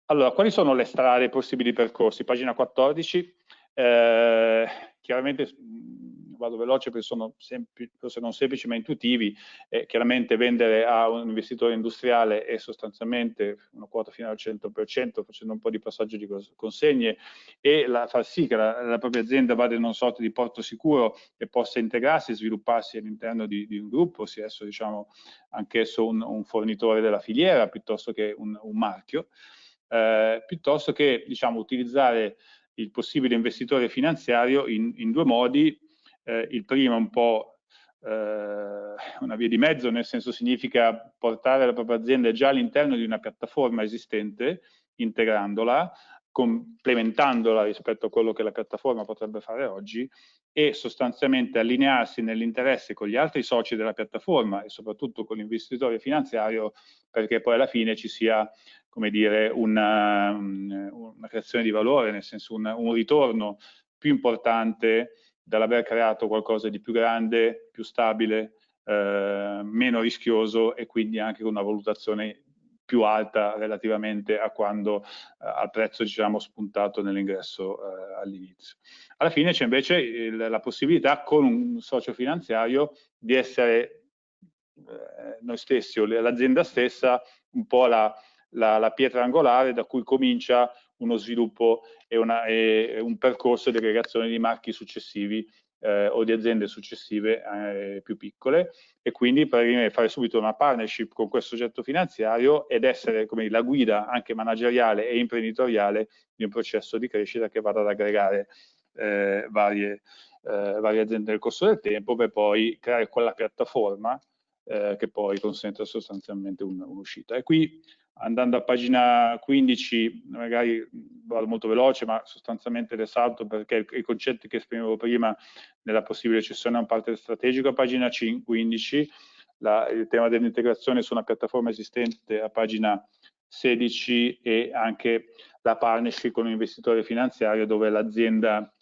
Allora, quali sono le strade, possibili percorsi? Pagina 14. Chiaramente vado veloce perché sono forse non semplici ma intuitivi. Chiaramente vendere a un investitore industriale è sostanzialmente una quota fino al 100%, facendo un po' di passaggio di consegne, e far sì che la propria azienda vada in una sorta di porto sicuro e possa integrarsi e svilupparsi all'interno di un gruppo, sia esso, diciamo, anch'esso un fornitore della filiera piuttosto che un marchio, piuttosto che, diciamo, utilizzare il possibile investitore finanziario in due modi. Il primo è un po' una via di mezzo, nel senso significa portare la propria azienda già all'interno di una piattaforma esistente, integrandola, complementandola rispetto a quello che la piattaforma potrebbe fare oggi, e sostanzialmente allinearsi nell'interesse con gli altri soci della piattaforma e soprattutto con l'investitore finanziario, perché poi alla fine ci sia, come dire, una creazione di valore, nel senso un ritorno più importante dall'aver creato qualcosa di più grande, più stabile, meno rischioso, e quindi anche con una valutazione più alta relativamente a quando al prezzo, diciamo, spuntato nell'ingresso all'inizio. Alla fine c'è invece la possibilità, con un socio finanziario, di essere noi stessi o l'azienda stessa un po' la pietra angolare da cui comincia uno sviluppo e un percorso di aggregazione di marchi successivi o di aziende successive più piccole, e quindi per fare subito una partnership con questo soggetto finanziario ed essere, come la guida anche manageriale e imprenditoriale di un processo di crescita che vada ad aggregare varie aziende nel corso del tempo, per poi creare quella piattaforma che poi consente sostanzialmente un'uscita. E qui, andando a pagina 15, magari vado molto veloce, ma sostanzialmente le salto perché i concetti che esprimevo prima nella possibile cessione a un partner strategico a pagina 15, il tema dell'integrazione su una piattaforma esistente a pagina 16, e anche la partnership con un investitore finanziario dove l'azienda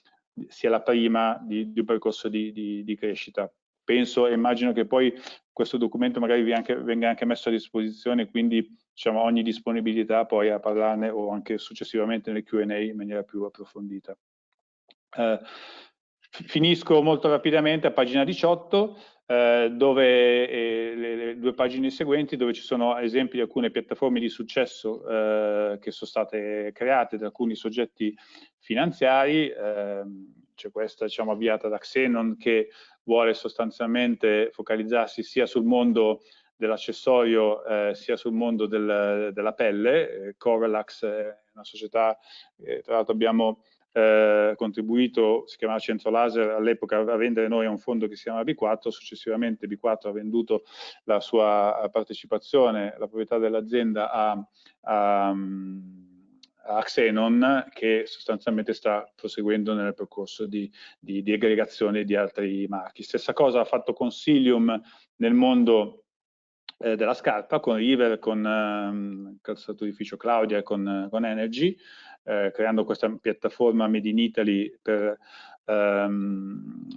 sia la prima di un percorso di crescita. Penso e immagino che poi questo documento magari venga anche messo a disposizione, quindi, diciamo, ogni disponibilità poi a parlarne o anche successivamente nel Q&A in maniera più approfondita. Finisco molto rapidamente a pagina 18, dove le due pagine seguenti, dove ci sono esempi di alcune piattaforme di successo che sono state create da alcuni soggetti finanziari. C'è questa, diciamo, avviata da Xenon, che vuole sostanzialmente focalizzarsi sia sul mondo dell'accessorio sia sul mondo della pelle. Corelax è una società, tra l'altro abbiamo contribuito, si chiamava Centro Laser all'epoca, a vendere noi a un fondo che si chiama B4, successivamente B4 ha venduto la sua partecipazione, la proprietà dell'azienda a Xenon, che sostanzialmente sta proseguendo nel percorso di aggregazione di altri marchi. Stessa cosa ha fatto Consilium nel mondo della scarpa, con River, con calzaturificio Claudia e con Energy, creando questa piattaforma Made in Italy per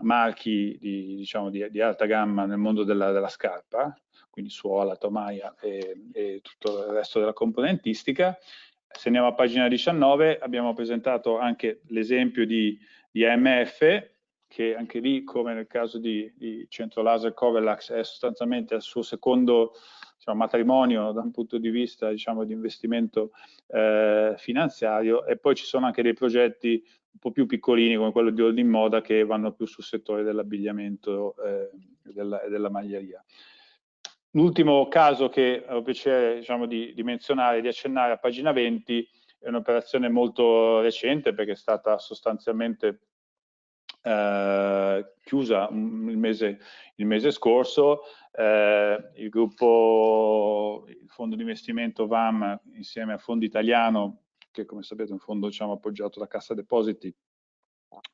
marchi di alta gamma nel mondo della scarpa, quindi suola, tomaia e tutto il resto della componentistica. Se andiamo a pagina 19 abbiamo presentato anche l'esempio di AMF, che anche lì, come nel caso di Centro Laser Covelax, è sostanzialmente al suo secondo matrimonio da un punto di vista di investimento finanziario, e poi ci sono anche dei progetti un po' più piccolini come quello di Holding Moda, che vanno più sul settore dell'abbigliamento e della maglieria. L'ultimo caso che ho piacere di menzionare, di accennare a pagina 20, è un'operazione molto recente, perché è stata sostanzialmente chiusa il mese scorso. Il fondo di investimento VAM, insieme a Fondo Italiano, che come sapete è un fondo appoggiato da Cassa Depositi,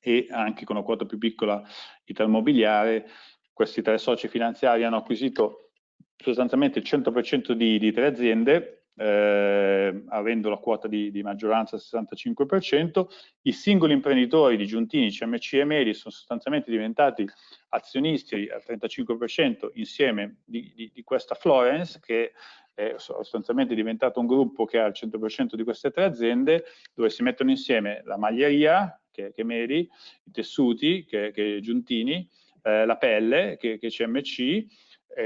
e anche con una quota più piccola Italmobiliare, questi tre soci finanziari hanno acquisito sostanzialmente il 100% di tre aziende, avendo la quota di maggioranza al 65%. I singoli imprenditori di Giuntini, CMC e Meli sono sostanzialmente diventati azionisti al 35% insieme di questa Florence, che è sostanzialmente diventato un gruppo che ha il 100% di queste tre aziende, dove si mettono insieme la maglieria, che è Meli, i tessuti, che è Giuntini, la pelle, che è CMC.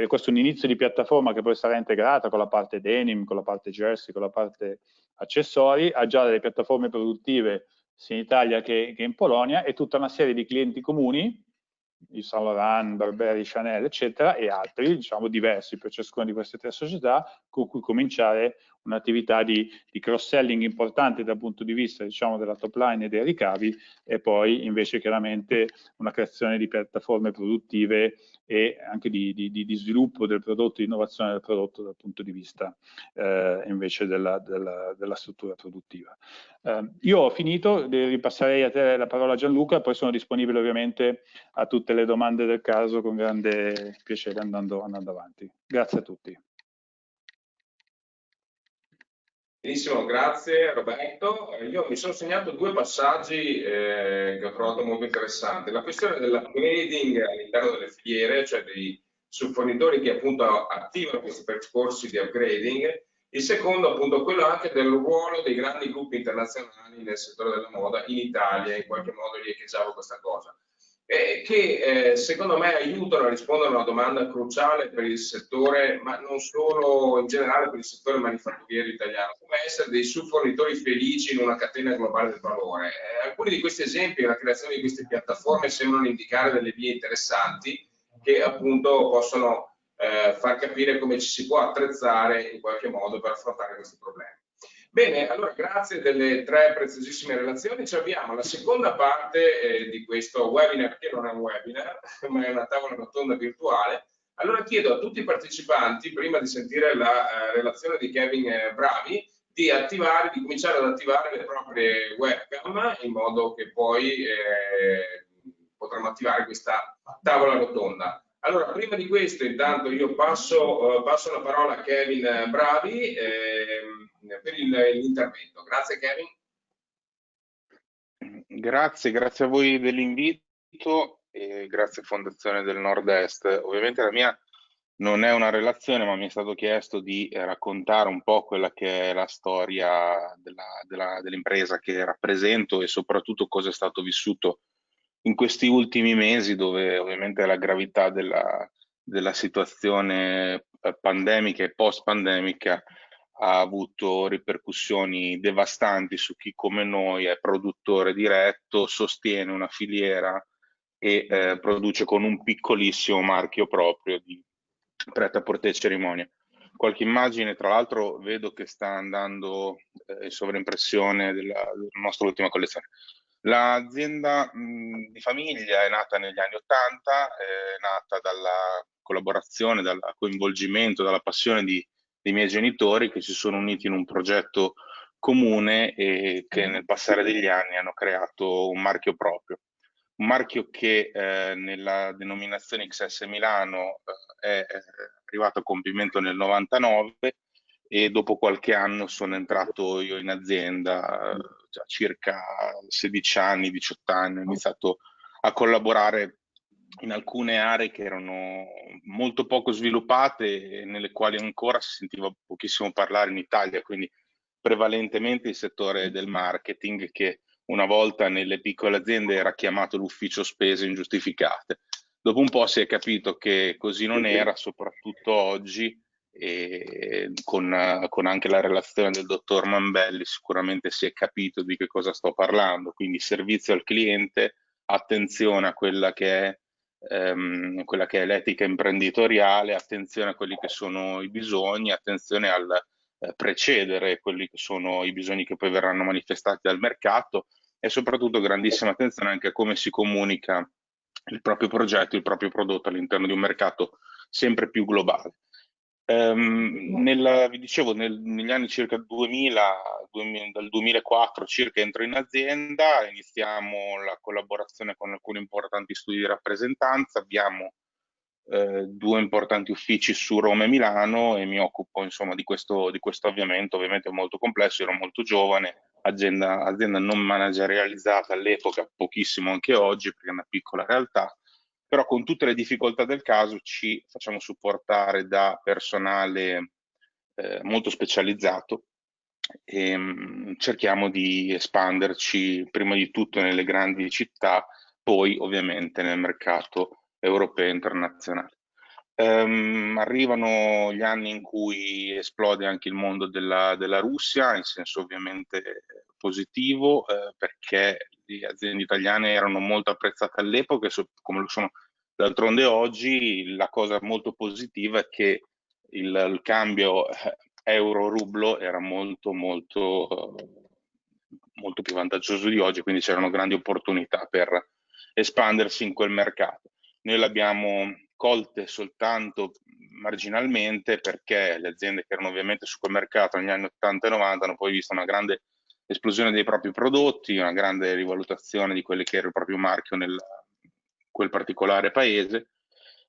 Questo è un inizio di piattaforma che poi sarà integrata con la parte denim, con la parte jersey, con la parte accessori. Ha già delle piattaforme produttive sia in Italia che in Polonia, e tutta una serie di clienti comuni, il Saint Laurent, Burberry, Chanel, eccetera, e altri, diversi per ciascuna di queste tre società, con cui cominciare un'attività di cross-selling importante dal punto di vista, della top line e dei ricavi, e poi invece chiaramente una creazione di piattaforme produttive e anche di sviluppo del prodotto, di innovazione del prodotto dal punto di vista invece della struttura produttiva. Io ho finito, ripasserei a te la parola, Gianluca, poi sono disponibile ovviamente a tutte le domande del caso, con grande piacere, andando avanti. Grazie a tutti. Benissimo, grazie Roberto. Io mi sono segnato due passaggi che ho trovato molto interessanti. La questione dell'upgrading all'interno delle filiere, cioè dei subfornitori che appunto attivano questi percorsi di upgrading. Il secondo appunto quello anche del ruolo dei grandi gruppi internazionali nel settore della moda in Italia, in qualche modo riecheggiavo questa cosa. Che secondo me aiutano a rispondere a una domanda cruciale per il settore, ma non solo, in generale per il settore manifatturiero italiano, come essere dei subfornitori felici in una catena globale del valore. Alcuni di questi esempi, la creazione di queste piattaforme, sembrano indicare delle vie interessanti che appunto possono far capire come ci si può attrezzare in qualche modo per affrontare questi problemi. Bene, allora grazie delle tre preziosissime relazioni. Ci avviamo alla seconda parte di questo webinar, che non è un webinar, ma è una tavola rotonda virtuale. Allora chiedo a tutti i partecipanti, prima di sentire la relazione di Kevin Bravi, di cominciare ad attivare le proprie webcam, in modo che poi potremo attivare questa tavola rotonda. Allora, prima di questo, intanto io passo la parola a Kevin Bravi per l'intervento. Grazie Kevin. Grazie a voi dell'invito e grazie Fondazione del Nord-Est. Ovviamente la mia non è una relazione, ma mi è stato chiesto di raccontare un po' quella che è la storia dell'impresa che rappresento e soprattutto cosa è stato vissuto in questi ultimi mesi, dove ovviamente la gravità della situazione pandemica e post-pandemica ha avuto ripercussioni devastanti su chi come noi è produttore diretto, sostiene una filiera e produce con un piccolissimo marchio proprio di prêt-à-porter cerimonia. Qualche immagine, tra l'altro, vedo che sta andando in sovraimpressione della nostra ultima collezione. L'azienda di famiglia è nata negli anni '80, è nata dalla collaborazione, dal coinvolgimento, dalla passione dei miei genitori, che si sono uniti in un progetto comune e che nel passare degli anni hanno creato un marchio proprio. Un marchio che nella denominazione XS Milano è arrivato a compimento nel 99 e dopo qualche anno sono entrato io in azienda, già circa 16 anni, 18 anni, ho iniziato a collaborare in alcune aree che erano molto poco sviluppate e nelle quali ancora si sentiva pochissimo parlare in Italia, quindi prevalentemente il settore del marketing, che una volta nelle piccole aziende era chiamato l'ufficio spese ingiustificate. Dopo un po' si è capito che così non era, soprattutto oggi, e con anche la relazione del dottor Mambelli sicuramente si è capito di che cosa sto parlando, quindi servizio al cliente, attenzione a quella che è l'etica imprenditoriale, attenzione a quelli che sono i bisogni, attenzione al precedere quelli che sono i bisogni che poi verranno manifestati dal mercato e soprattutto grandissima attenzione anche a come si comunica il proprio progetto, il proprio prodotto all'interno di un mercato sempre più globale. Vi dicevo, negli anni circa 2000, dal 2004 circa entro in azienda, iniziamo la collaborazione con alcuni importanti studi di rappresentanza, abbiamo 2 importanti uffici su Roma e Milano e mi occupo insomma di questo avviamento, ovviamente è molto complesso, ero molto giovane, azienda non managerializzata all'epoca, pochissimo anche oggi perché è una piccola realtà, però con tutte le difficoltà del caso ci facciamo supportare da personale molto specializzato e cerchiamo di espanderci prima di tutto nelle grandi città, poi ovviamente nel mercato europeo e internazionale. Arrivano gli anni in cui esplode anche il mondo della Russia, in senso ovviamente positivo, perché le aziende italiane erano molto apprezzate all'epoca, come lo sono d'altronde oggi. La cosa molto positiva è che il cambio euro-rublo era molto più vantaggioso di oggi, quindi c'erano grandi opportunità per espandersi in quel mercato. Noi l'abbiamo colte soltanto marginalmente perché le aziende che erano ovviamente su quel mercato negli anni 80 e 90 hanno poi visto una grande esplosione dei propri prodotti, una grande rivalutazione di quello che era il proprio marchio nel quel particolare paese,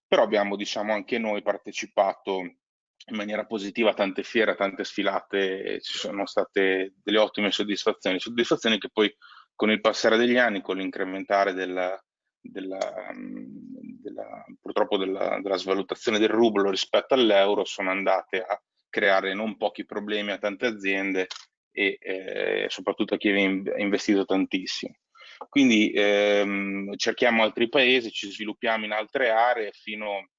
però abbiamo diciamo anche noi partecipato in maniera positiva a tante fiere, a tante sfilate, e ci sono state delle ottime soddisfazioni che poi con il passare degli anni, con l'incrementare purtroppo della svalutazione del rublo rispetto all'euro, sono andate a creare non pochi problemi a tante aziende e soprattutto a chi aveva investito tantissimo. Quindi cerchiamo altri paesi, ci sviluppiamo in altre aree fino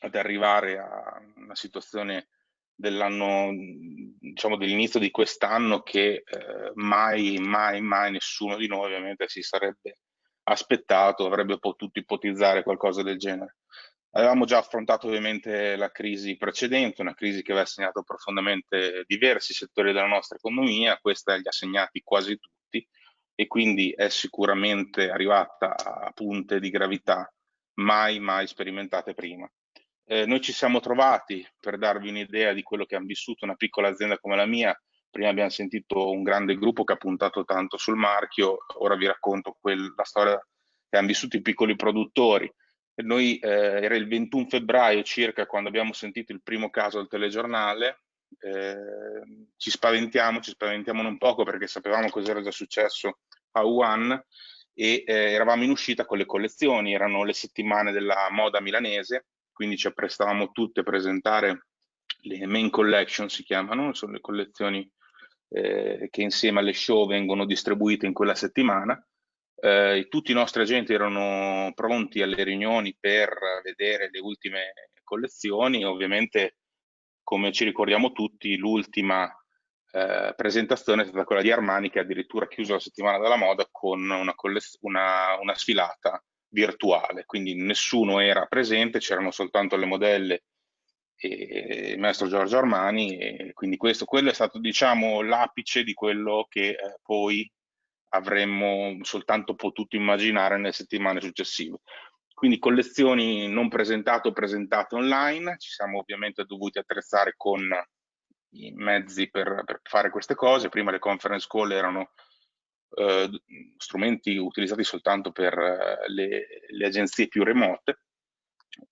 ad arrivare a una situazione dell'anno, diciamo dell'inizio di quest'anno che mai nessuno di noi ovviamente si sarebbe aspettato, avrebbe potuto ipotizzare qualcosa del genere. Avevamo già affrontato ovviamente la crisi precedente, una crisi che aveva segnato profondamente diversi settori della nostra economia, questa li ha segnati quasi tutti e quindi è sicuramente arrivata a punte di gravità mai sperimentate prima. Noi ci siamo trovati, per darvi un'idea di quello che hanno vissuto una piccola azienda come la mia, prima abbiamo sentito un grande gruppo che ha puntato tanto sul marchio, ora vi racconto la storia che hanno vissuto i piccoli produttori. E noi era il 21 febbraio circa quando abbiamo sentito il primo caso al telegiornale, ci spaventiamo un poco perché sapevamo cosa era già successo a Wuhan e eravamo in uscita con le collezioni, erano le settimane della moda milanese, quindi ci apprestavamo tutte a presentare le main collection, si chiamano, sono le collezioni che insieme alle show vengono distribuite in quella settimana. Tutti i nostri agenti erano pronti alle riunioni per vedere le ultime collezioni, ovviamente come ci ricordiamo tutti l'ultima presentazione è stata quella di Armani che addirittura ha chiuso la settimana della moda con una sfilata virtuale, quindi nessuno era presente, c'erano soltanto le modelle e il maestro Giorgio Armani e quindi quello è stato diciamo l'apice di quello che poi avremmo soltanto potuto immaginare nelle settimane successive. Quindi collezioni non presentate o presentate online, ci siamo ovviamente dovuti attrezzare con i mezzi per fare queste cose. Prima le conference call erano strumenti utilizzati soltanto per le agenzie più remote.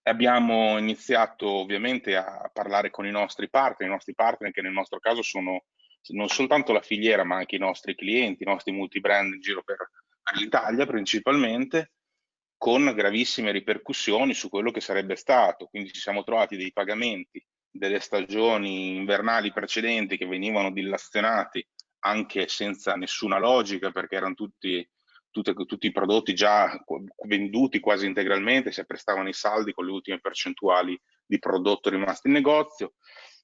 Abbiamo iniziato ovviamente a parlare con i nostri partner che nel nostro caso sono non soltanto la filiera ma anche i nostri clienti, i nostri multibrand in giro per l'Italia principalmente, con gravissime ripercussioni su quello che sarebbe stato. Quindi ci siamo trovati dei pagamenti delle stagioni invernali precedenti che venivano dilazionati anche senza nessuna logica, perché erano tutti i prodotti già venduti quasi integralmente, si apprestavano i saldi con le ultime percentuali di prodotto rimasto in negozio.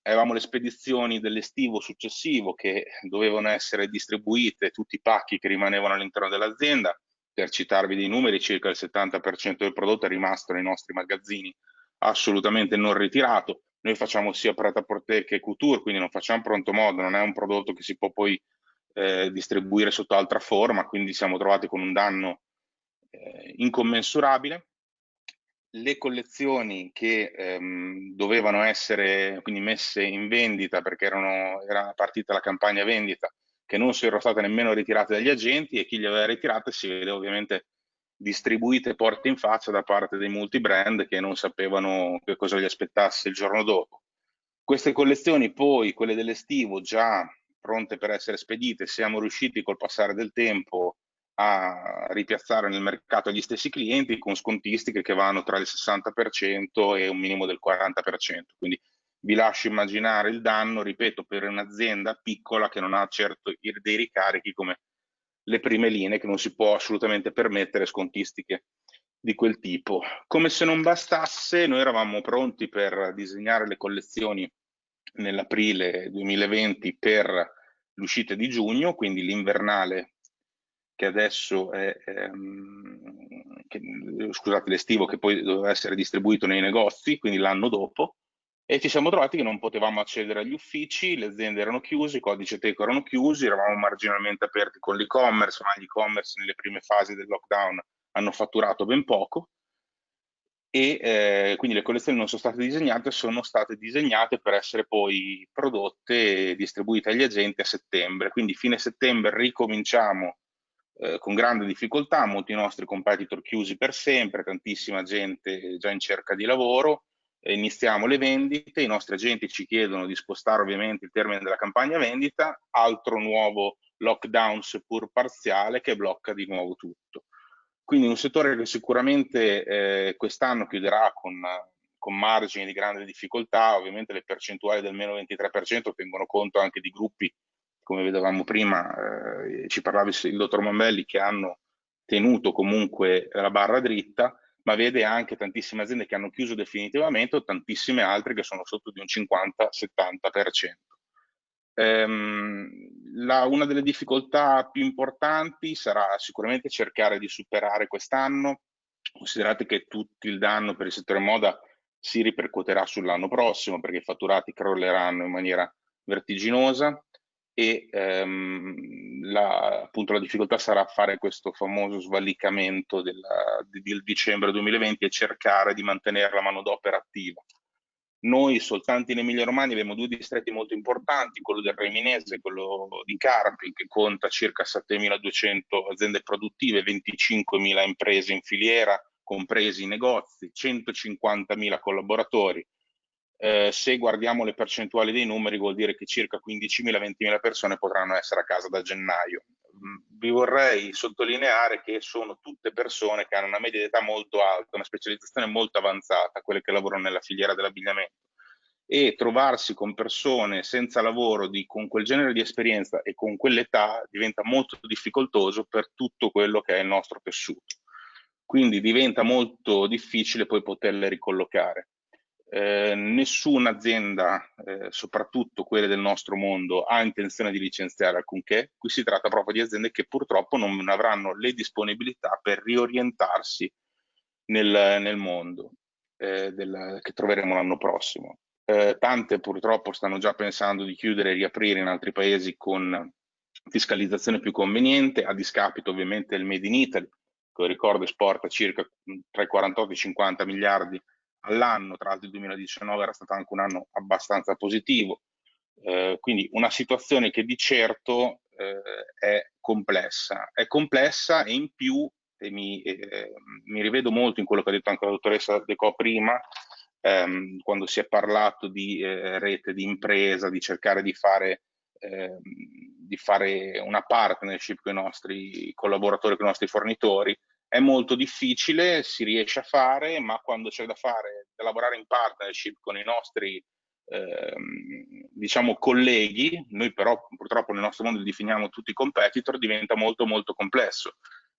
Avevamo le spedizioni dell'estivo successivo che dovevano essere distribuite, tutti i pacchi che rimanevano all'interno dell'azienda. Per citarvi dei numeri, circa il 70% del prodotto è rimasto nei nostri magazzini assolutamente non ritirato. Noi facciamo sia prêt-à-porter che couture, quindi non facciamo pronto moda, non è un prodotto che si può poi distribuire sotto altra forma, quindi siamo trovati con un danno incommensurabile. Le collezioni che dovevano essere quindi messe in vendita perché era partita la campagna vendita, che non sono state nemmeno ritirate dagli agenti, e chi le aveva ritirate si vede ovviamente distribuite porte in faccia da parte dei multibrand che non sapevano che cosa gli aspettasse il giorno dopo. Queste collezioni poi, quelle dell'estivo, già pronte per essere spedite, siamo riusciti col passare del tempo a ripiazzare nel mercato gli stessi clienti con scontistiche che vanno tra il 60% e un minimo del 40%. Quindi vi lascio immaginare il danno, ripeto, per un'azienda piccola che non ha certo dei ricarichi come le prime linee, che non si può assolutamente permettere scontistiche di quel tipo. Come se non bastasse, noi eravamo pronti per disegnare le collezioni nell'aprile 2020 per l'uscita di giugno, quindi l'invernale che adesso è, scusate, l'estivo che poi doveva essere distribuito nei negozi, quindi l'anno dopo, e ci siamo trovati che non potevamo accedere agli uffici, le aziende erano chiuse, i codici Ateco erano chiusi, eravamo marginalmente aperti con l'e-commerce, ma gli e-commerce nelle prime fasi del lockdown hanno fatturato ben poco, e quindi le collezioni non sono state disegnate per essere poi prodotte e distribuite agli agenti a settembre. Quindi fine settembre ricominciamo con grande difficoltà, molti nostri competitor chiusi per sempre, tantissima gente già in cerca di lavoro, iniziamo le vendite, i nostri agenti ci chiedono di spostare ovviamente il termine della campagna vendita, altro nuovo lockdown seppur parziale che blocca di nuovo tutto. Quindi un settore che sicuramente quest'anno chiuderà con margini di grande difficoltà. Ovviamente le percentuali del meno 23% tengono conto anche di gruppi, come vedevamo prima, ci parlava il dottor Mambelli, che hanno tenuto comunque la barra dritta, ma vede anche tantissime aziende che hanno chiuso definitivamente o tantissime altre che sono sotto di un 50-70%. Una delle difficoltà più importanti sarà sicuramente cercare di superare quest'anno. Considerate che tutto il danno per il settore moda si ripercuoterà sull'anno prossimo, perché i fatturati crolleranno in maniera vertiginosa, e appunto la difficoltà sarà fare questo famoso svalicamento del dicembre 2020 e cercare di mantenere la manodopera attiva. Noi soltanto in Emilia Romagna abbiamo due distretti molto importanti, quello del Reminese e quello di Carpi, che conta circa 7.200 aziende produttive, 25.000 imprese in filiera, compresi i negozi, 150.000 collaboratori. Se guardiamo le percentuali dei numeri, vuol dire che circa 15.000-20.000 persone potranno essere a casa da gennaio. Vi vorrei sottolineare che sono tutte persone che hanno una media d'età molto alta, una specializzazione molto avanzata, quelle che lavorano nella filiera dell'abbigliamento, e trovarsi con persone senza lavoro con quel genere di esperienza e con quell'età diventa molto difficoltoso per tutto quello che è il nostro tessuto. Quindi diventa molto difficile poi poterle ricollocare. Nessuna azienda, soprattutto quelle del nostro mondo, ha intenzione di licenziare alcunché. Qui si tratta proprio di aziende che purtroppo non avranno le disponibilità per riorientarsi nel mondo che troveremo l'anno prossimo. Tante purtroppo stanno già pensando di chiudere e riaprire in altri paesi con fiscalizzazione più conveniente, a discapito ovviamente del Made in Italy, che ricordo esporta circa tra i 48 e i 50 miliardi all'anno. Tra l'altro il 2019 era stato anche un anno abbastanza positivo. Quindi una situazione che di certo è complessa e in più mi rivedo molto in quello che ha detto anche la dottoressa De Co prima, quando si è parlato di rete di impresa, di cercare di fare una partnership con i nostri collaboratori, con i nostri fornitori. È molto difficile, si riesce a fare, ma quando c'è da lavorare in partnership con i nostri diciamo colleghi, noi però purtroppo nel nostro mondo li definiamo tutti competitor, diventa molto molto complesso.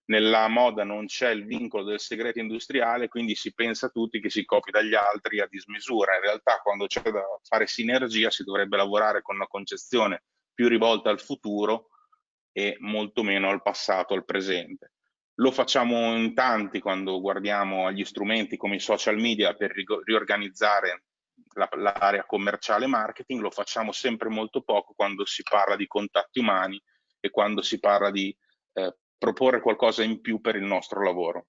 Nella moda non c'è il vincolo del segreto industriale, quindi si pensa tutti che si copi dagli altri a dismisura. In realtà quando c'è da fare sinergia si dovrebbe lavorare con una concezione più rivolta al futuro e molto meno al passato, al presente. Lo facciamo in tanti quando guardiamo agli strumenti come i social media per riorganizzare l'area commerciale e marketing, lo facciamo sempre molto poco quando si parla di contatti umani e quando si parla di proporre qualcosa in più per il nostro lavoro.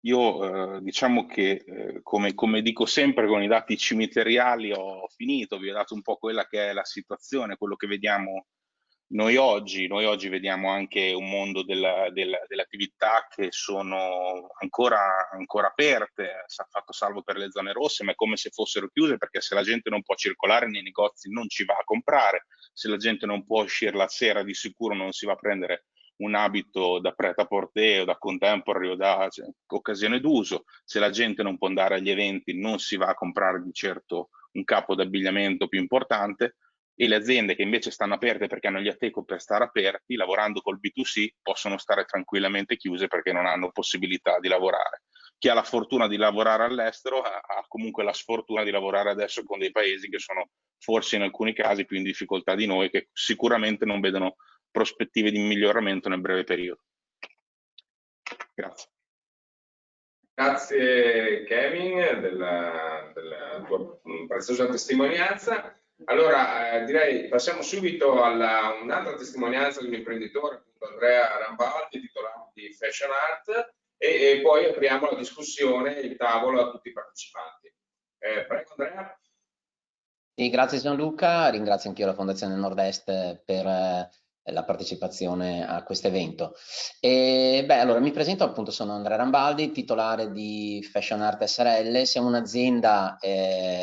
Io diciamo che come dico sempre con i dati cimiteriali ho finito, vi ho dato un po' quella che è la situazione, quello che vediamo noi oggi vediamo anche un mondo delle attività che sono ancora aperte, fatto salvo per le zone rosse, ma è come se fossero chiuse, perché se la gente non può circolare nei negozi non ci va a comprare, se la gente non può uscire la sera di sicuro non si va a prendere un abito da prêt-à-porter o da contemporary o da occasione d'uso, se la gente non può andare agli eventi non si va a comprare di certo un capo d'abbigliamento più importante, e le aziende che invece stanno aperte perché hanno gli Ateco per stare aperti, lavorando col B2C, possono stare tranquillamente chiuse perché non hanno possibilità di lavorare. Chi ha la fortuna di lavorare all'estero ha comunque la sfortuna di lavorare adesso con dei paesi che sono forse in alcuni casi più in difficoltà di noi, che sicuramente non vedono prospettive di miglioramento nel breve periodo. Grazie. Grazie Kevin della tua preziosa testimonianza. Allora direi passiamo subito a un'altra testimonianza di un imprenditore, appunto Andrea Rambaldi, titolare di Fashion Art, e poi apriamo la discussione, il tavolo a tutti i partecipanti. Prego Andrea. Sì, grazie Gianluca, ringrazio anch'io la Fondazione Nord-Est per la partecipazione a questo evento. Allora mi presento, appunto sono Andrea Rambaldi, titolare di Fashion Art SRL, siamo un'azienda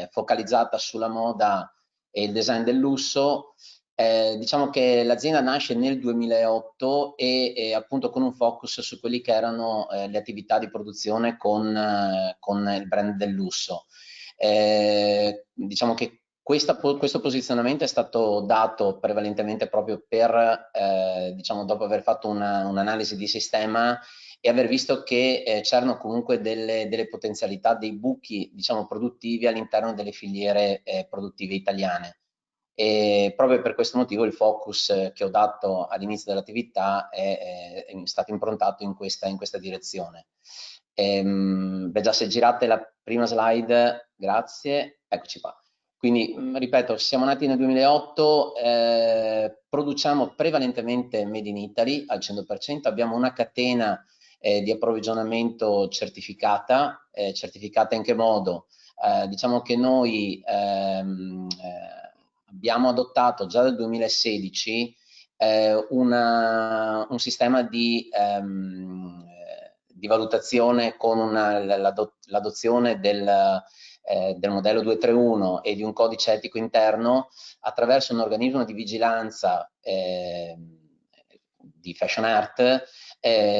focalizzata sulla moda e il design del lusso. Diciamo che l'azienda nasce nel 2008 e appunto con un focus su quelli che erano le attività di produzione con il brand del lusso. Diciamo che questo posizionamento è stato dato prevalentemente proprio per, diciamo, dopo aver fatto un'analisi di sistema e aver visto che c'erano comunque delle potenzialità, dei buchi, diciamo, produttivi all'interno delle filiere produttive italiane. E proprio per questo motivo il focus che ho dato all'inizio dell'attività è stato improntato in questa direzione. Già se girate la prima slide, grazie, eccoci qua. Quindi, ripeto, siamo nati nel 2008, produciamo prevalentemente made in Italy al 100%, abbiamo una catena di approvvigionamento certificata. Certificata in che modo? Diciamo che noi abbiamo adottato già dal 2016 un sistema di valutazione con l'adozione del modello 231 e di un codice etico interno attraverso un organismo di vigilanza di Fashion Art.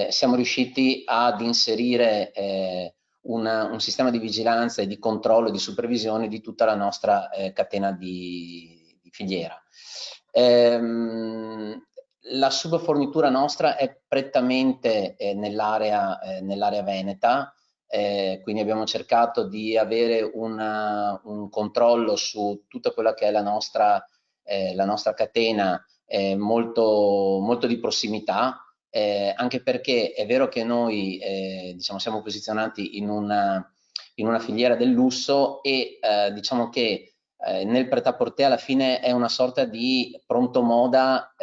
Siamo riusciti ad inserire un sistema di vigilanza e di controllo e di supervisione di tutta la nostra catena di filiera. La subfornitura nostra è prettamente nell'area veneta, quindi abbiamo cercato di avere un controllo su tutta quella che è la nostra catena molto di prossimità, anche perché è vero che noi diciamo, siamo posizionati in una filiera del lusso e diciamo che nel pret-à-porter alla fine è una sorta di pronto moda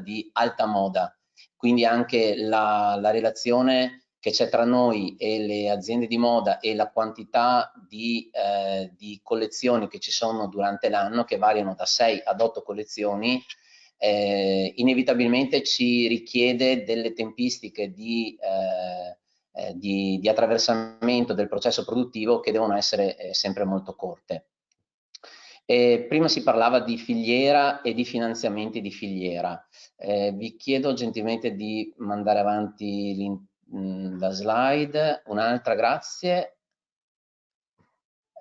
di alta moda, quindi anche la relazione che c'è tra noi e le aziende di moda e la quantità di collezioni che ci sono durante l'anno, che variano da 6 ad 8 collezioni, inevitabilmente ci richiede delle tempistiche di attraversamento del processo produttivo che devono essere sempre molto corte. Prima si parlava di filiera e di finanziamenti di filiera. Vi chiedo gentilmente di mandare avanti la slide. Un'altra, grazie.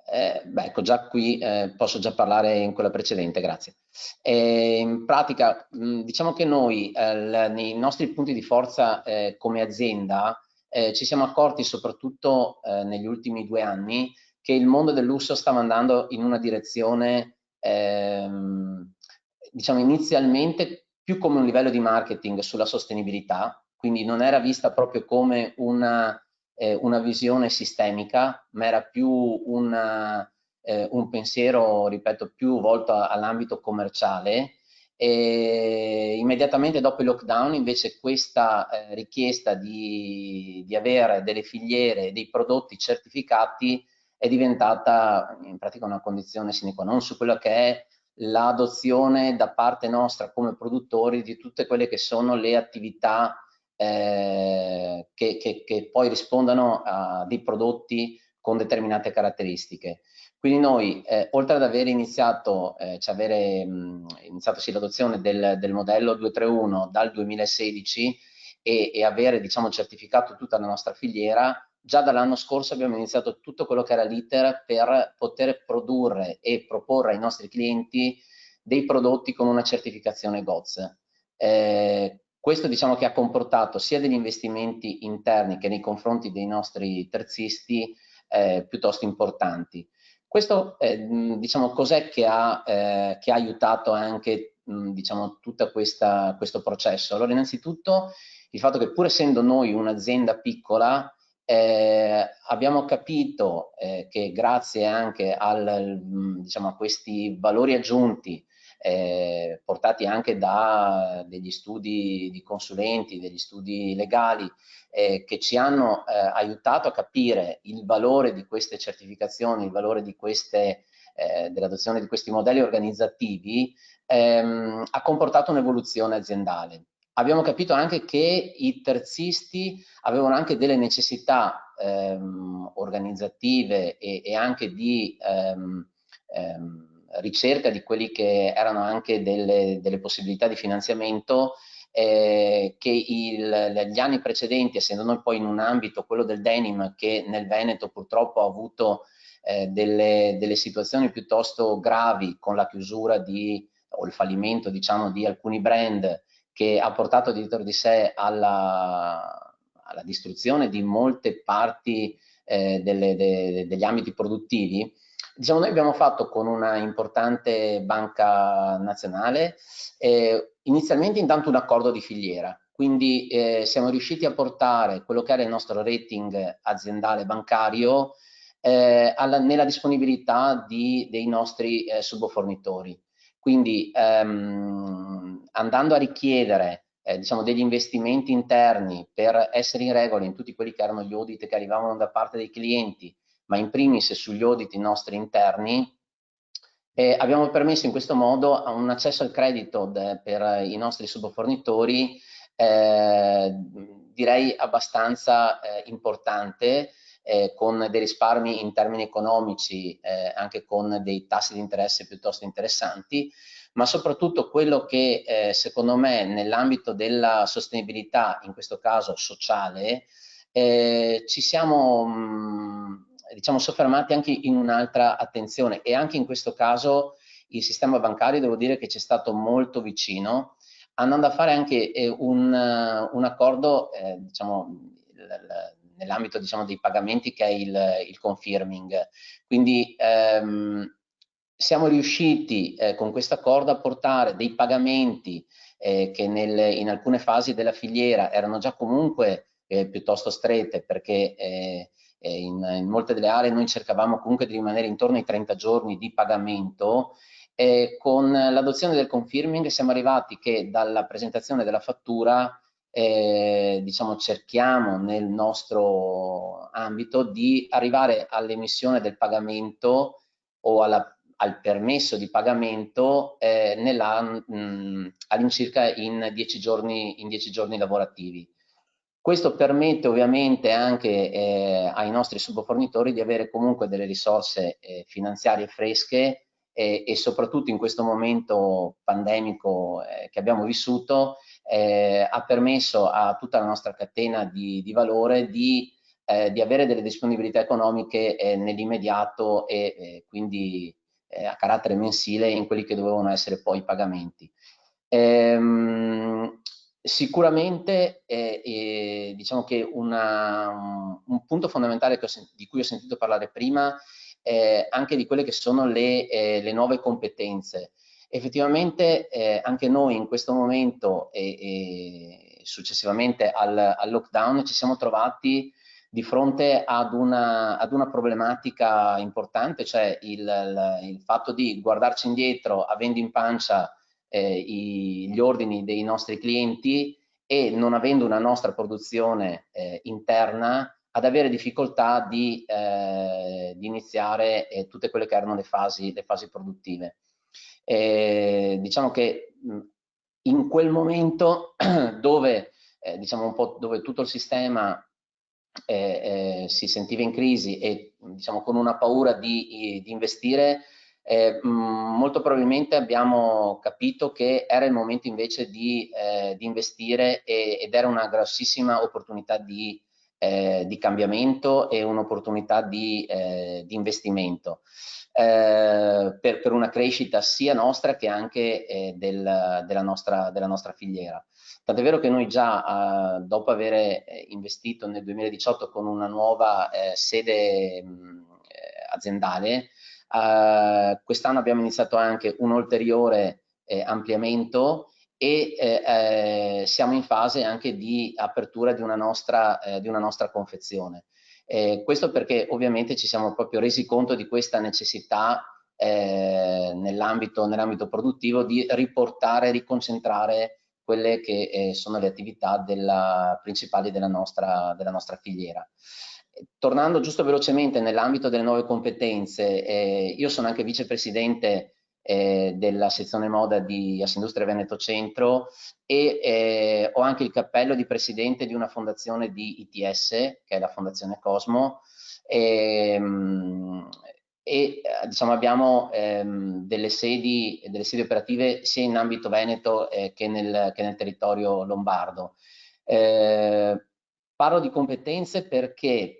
Ecco, già qui posso già parlare in quella precedente, grazie. In pratica, diciamo che noi nei nostri punti di forza come azienda ci siamo accorti soprattutto negli ultimi 2 anni che il mondo del lusso stava andando in una direzione, diciamo inizialmente più come un livello di marketing sulla sostenibilità, quindi non era vista proprio come una visione sistemica, ma era più un pensiero, ripeto, più volto all'ambito commerciale. E immediatamente dopo il lockdown invece questa richiesta di avere delle filiere, dei prodotti certificati è diventata in pratica una condizione sine qua non su quella che è l'adozione da parte nostra come produttori di tutte quelle che sono le attività che poi rispondono a dei prodotti con determinate caratteristiche. Quindi noi, oltre ad aver iniziato, sì, l'adozione del modello 231 dal 2016 e avere, diciamo, certificato tutta la nostra filiera, già dall'anno scorso abbiamo iniziato tutto quello che era l'iter per poter produrre e proporre ai nostri clienti dei prodotti con una certificazione GOTS. Questo diciamo che ha comportato sia degli investimenti interni che nei confronti dei nostri terzisti piuttosto importanti. Questo diciamo cos'è che ha aiutato anche diciamo tutto questo processo? Allora innanzitutto il fatto che pur essendo noi un'azienda piccola abbiamo capito che grazie anche diciamo, a questi valori aggiunti portati anche da degli studi di consulenti, degli studi legali che ci hanno aiutato a capire il valore di queste certificazioni, il valore di dell'adozione di questi modelli organizzativi, ha comportato un'evoluzione aziendale. Abbiamo capito anche che i terzisti avevano anche delle necessità organizzative e anche di ricerca di quelli che erano anche delle possibilità di finanziamento che gli anni precedenti, essendo noi poi in un ambito, quello del denim, che nel Veneto purtroppo ha avuto delle situazioni piuttosto gravi con la chiusura o il fallimento, diciamo, di alcuni brand, che ha portato dietro di sé alla distruzione di molte parti degli ambiti produttivi. Diciamo, noi abbiamo fatto con una importante banca nazionale inizialmente intanto un accordo di filiera, quindi siamo riusciti a portare quello che era il nostro rating aziendale bancario nella disponibilità dei nostri subfornitori. Quindi andando a richiedere diciamo degli investimenti interni per essere in regola in tutti quelli che erano gli audit che arrivavano da parte dei clienti, ma in primis sugli audit nostri interni, abbiamo permesso in questo modo un accesso al credito per i nostri subfornitori direi abbastanza importante, con dei risparmi in termini economici, anche con dei tassi di interesse piuttosto interessanti, ma soprattutto quello che secondo me nell'ambito della sostenibilità, in questo caso sociale, ci siamo diciamo soffermati anche in un'altra attenzione, e anche in questo caso il sistema bancario devo dire che ci è stato molto vicino, andando a fare anche un accordo diciamo nell'ambito diciamo dei pagamenti, che è il confirming. Quindi siamo riusciti con questo accordo a portare dei pagamenti che in alcune fasi della filiera erano già comunque piuttosto strette, perché in molte delle aree noi cercavamo comunque di rimanere intorno ai 30 giorni di pagamento. Con l'adozione del confirming siamo arrivati che dalla presentazione della fattura diciamo, cerchiamo nel nostro ambito di arrivare all'emissione del pagamento o al permesso di pagamento all'incirca in 10 giorni lavorativi. Questo permette ovviamente anche ai nostri subfornitori di avere comunque delle risorse finanziarie fresche e soprattutto in questo momento pandemico che abbiamo vissuto ha permesso a tutta la nostra catena di valore di avere delle disponibilità economiche nell'immediato e quindi a carattere mensile in quelli che dovevano essere poi i pagamenti. Sicuramente diciamo che un punto fondamentale di cui ho sentito parlare prima è anche di quelle che sono le nuove competenze. Effettivamente anche noi in questo momento e successivamente al lockdown ci siamo trovati di fronte ad una problematica importante, cioè il fatto di guardarci indietro avendo in pancia gli ordini dei nostri clienti e non avendo una nostra produzione interna, ad avere difficoltà di iniziare tutte quelle che erano le fasi produttive. Diciamo che in quel momento dove, diciamo un po' dove tutto il sistema si sentiva in crisi e diciamo con una paura di investire, molto probabilmente abbiamo capito che era il momento invece di investire ed era una grossissima opportunità di cambiamento e un'opportunità di investimento per una crescita sia nostra che anche della nostra filiera. Tant'è vero che noi già dopo aver investito nel 2018 con una nuova sede aziendale, quest'anno abbiamo iniziato anche un ulteriore ampliamento e siamo in fase anche di apertura di una nostra confezione. Questo perché ovviamente ci siamo proprio resi conto di questa necessità nell'ambito produttivo di riconcentrare quelle che sono le attività principali della nostra filiera. Tornando giusto velocemente nell'ambito delle nuove competenze, io sono anche vicepresidente della sezione moda di Assindustria Veneto Centro e ho anche il cappello di presidente di una fondazione di ITS, che è la Fondazione Cosmo, diciamo abbiamo delle sedi operative sia in ambito veneto che nel territorio lombardo. Parlo di competenze perché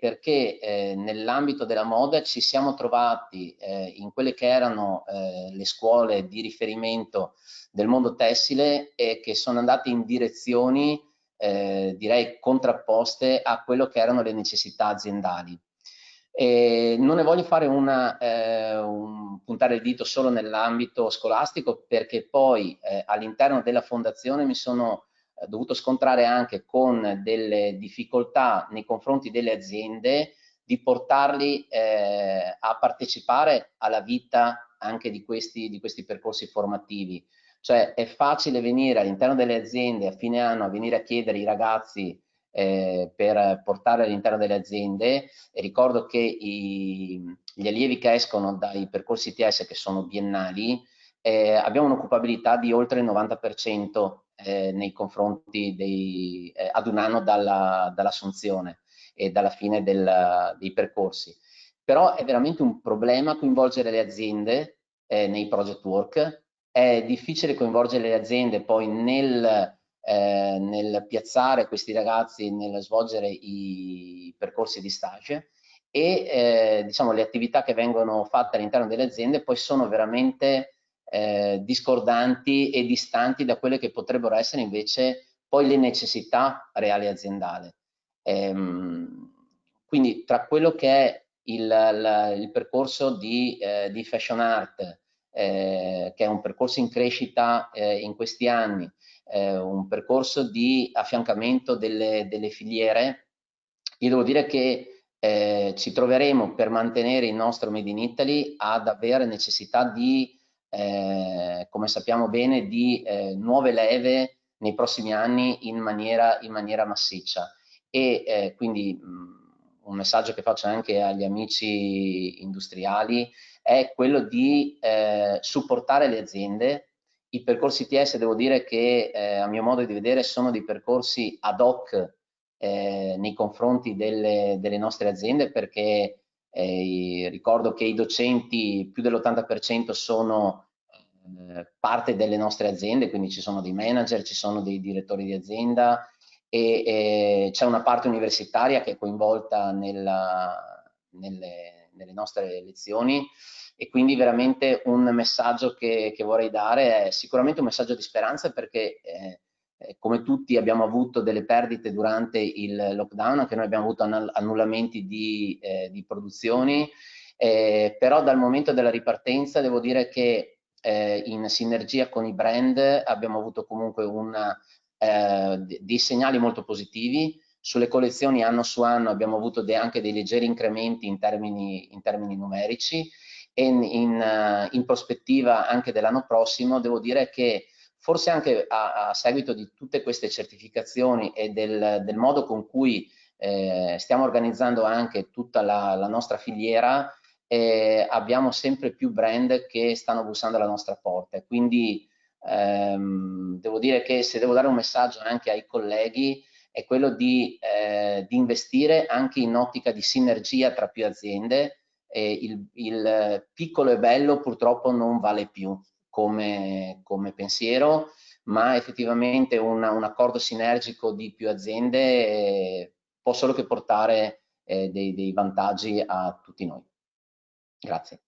nell'ambito della moda ci siamo trovati in quelle che erano le scuole di riferimento del mondo tessile che sono andate in direzioni direi contrapposte a quello che erano le necessità aziendali. Non ne voglio fare puntare il dito solo nell'ambito scolastico perché poi all'interno della fondazione mi sono dovuto scontrare anche con delle difficoltà nei confronti delle aziende di portarli a partecipare alla vita anche di questi percorsi formativi. Cioè è facile venire all'interno delle aziende a fine anno a venire a chiedere ai ragazzi per portare all'interno delle aziende e ricordo che gli allievi che escono dai percorsi ITS che sono biennali abbiamo un'occupabilità di oltre il 90% nei confronti ad un anno dall'assunzione e dalla fine dei percorsi. Però è veramente un problema coinvolgere le aziende nei project work, è difficile coinvolgere le aziende poi nel piazzare questi ragazzi, nel svolgere i percorsi di stage e diciamo le attività che vengono fatte all'interno delle aziende poi sono veramente discordanti e distanti da quelle che potrebbero essere invece poi le necessità reali aziendali. Quindi tra quello che è il percorso di fashion art, che è un percorso in crescita in questi anni, un percorso di affiancamento delle filiere, io devo dire che ci troveremo per mantenere il nostro Made in Italy ad avere necessità di come sappiamo bene, di nuove leve nei prossimi anni in maniera massiccia. E quindi un messaggio che faccio anche agli amici industriali è quello di supportare le aziende. I percorsi ITS devo dire che a mio modo di vedere sono dei percorsi ad hoc nei confronti delle nostre aziende, perché ricordo che i docenti, più dell'80% sono parte delle nostre aziende, quindi ci sono dei manager, ci sono dei direttori di azienda e c'è una parte universitaria che è coinvolta nelle nostre lezioni, e quindi veramente un messaggio che vorrei dare è sicuramente un messaggio di speranza, perché come tutti abbiamo avuto delle perdite durante il lockdown, anche noi abbiamo avuto annullamenti di produzioni, però dal momento della ripartenza devo dire che in sinergia con i brand abbiamo avuto comunque dei segnali molto positivi. Sulle collezioni anno su anno abbiamo avuto anche dei leggeri incrementi in termini numerici, e in prospettiva anche dell'anno prossimo devo dire che forse anche a seguito di tutte queste certificazioni e del modo con cui stiamo organizzando anche tutta la nostra filiera, abbiamo sempre più brand che stanno bussando alla nostra porta. Quindi devo dire che se devo dare un messaggio anche ai colleghi è quello di investire anche in ottica di sinergia tra più aziende. Il piccolo e bello purtroppo non vale più come pensiero, ma effettivamente un accordo sinergico di più aziende può solo che portare dei vantaggi a tutti noi. Grazie.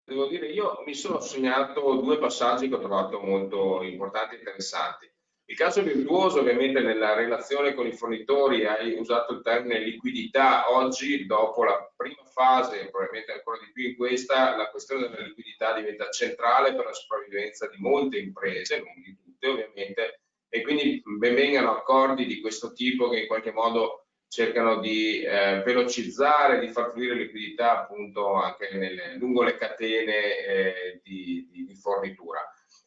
Devo dire, io mi sono segnato due passaggi che ho trovato molto importanti e interessanti. Il caso virtuoso, ovviamente, nella relazione con i fornitori, hai usato il termine liquidità. Oggi, dopo la prima fase, probabilmente ancora di più in questa, la questione della liquidità diventa centrale per la sopravvivenza di molte imprese, non di tutte ovviamente, e quindi benvengano accordi di questo tipo che in qualche modo cercano di velocizzare, di far fluire liquidità appunto anche lungo le catene di fornitura.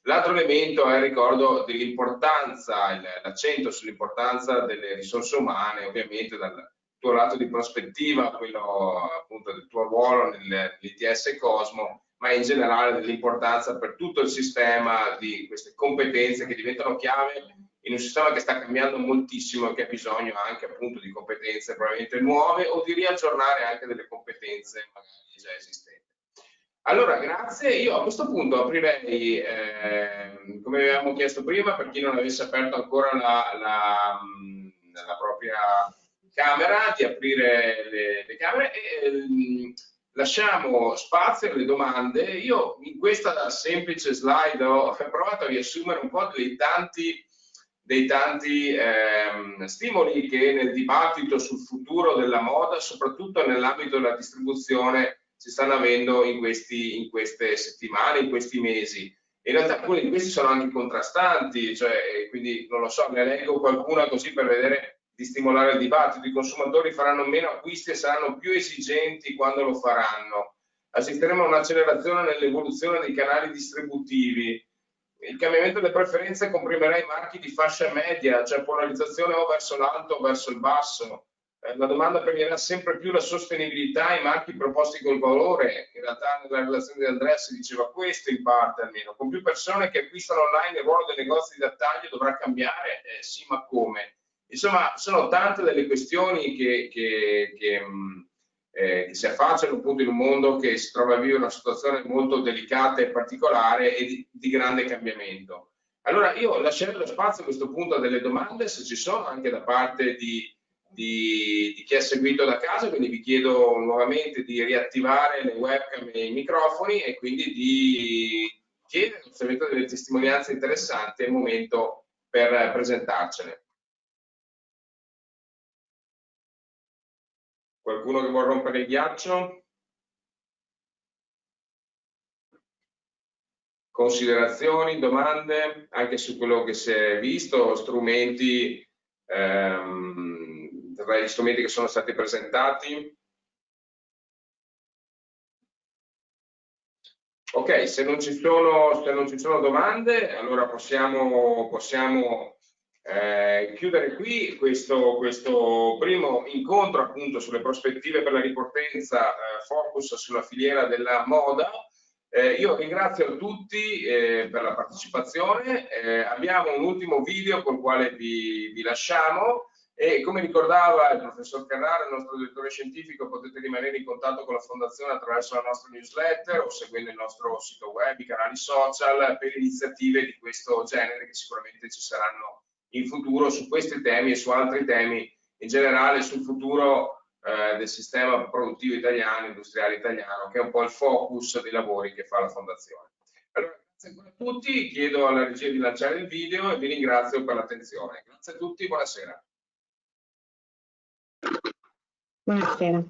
L'altro elemento è il ricordo dell'importanza, l'accento sull'importanza delle risorse umane, ovviamente dal tuo lato di prospettiva, quello appunto del tuo ruolo nell'ITS Cosmo, ma in generale dell'importanza per tutto il sistema di queste competenze che diventano chiave in un sistema che sta cambiando moltissimo e che ha bisogno anche appunto di competenze probabilmente nuove o di riaggiornare anche delle competenze magari già esistenti. Allora, grazie. Io a questo punto aprirei, come avevamo chiesto prima, per chi non avesse aperto ancora la propria camera, di aprire le camere e lasciamo spazio alle domande. Io in questa semplice slide ho provato a riassumere un po' dei tanti stimoli che nel dibattito sul futuro della moda, soprattutto nell'ambito della distribuzione, si stanno avendo in queste settimane, in questi mesi. In realtà alcuni di questi sono anche contrastanti, cioè, quindi non lo so, ne leggo qualcuna così per vedere di stimolare il dibattito. I consumatori faranno meno acquisti e saranno più esigenti quando lo faranno. Assisteremo a un'accelerazione nell'evoluzione dei canali distributivi. Il cambiamento delle preferenze comprimerà i marchi di fascia media, cioè polarizzazione o verso l'alto o verso il basso. La domanda premierà sempre più la sostenibilità, i marchi proposti col valore. In realtà nella relazione di Andrea si diceva questo in parte almeno. Con più persone che acquistano online, il ruolo dei negozi di dettaglio dovrà cambiare? Sì, ma come? Insomma, sono tante delle questioni che si affacciano appunto in un mondo che si trova a vivere una situazione molto delicata e particolare e di grande cambiamento. Allora io lascerei lo spazio a questo punto a delle domande, se ci sono, anche da parte di chi è seguito da casa, quindi vi chiedo nuovamente di riattivare le webcam e i microfoni e quindi di chiedere se avete delle testimonianze interessanti, è il momento per presentarcene. Qualcuno che vuole rompere il ghiaccio? Considerazioni, domande, anche su quello che si è visto, strumenti, tra gli strumenti che sono stati presentati? Ok, se non ci sono domande, allora possiamo chiudere qui questo primo incontro appunto sulle prospettive per la ripartenza, focus sulla filiera della moda. Io ringrazio tutti per la partecipazione, abbiamo un ultimo video col quale vi lasciamo. E come ricordava il professor Carrara, il nostro direttore scientifico, potete rimanere in contatto con la Fondazione attraverso la nostra newsletter o seguendo il nostro sito web, i canali social, per iniziative di questo genere che sicuramente ci saranno in futuro su questi temi e su altri temi in generale, sul futuro del sistema produttivo italiano, industriale italiano, che è un po' il focus dei lavori che fa la Fondazione. Allora, grazie ancora a tutti, chiedo alla regia di lanciare il video e vi ringrazio per l'attenzione. Grazie a tutti, buonasera. Buonasera.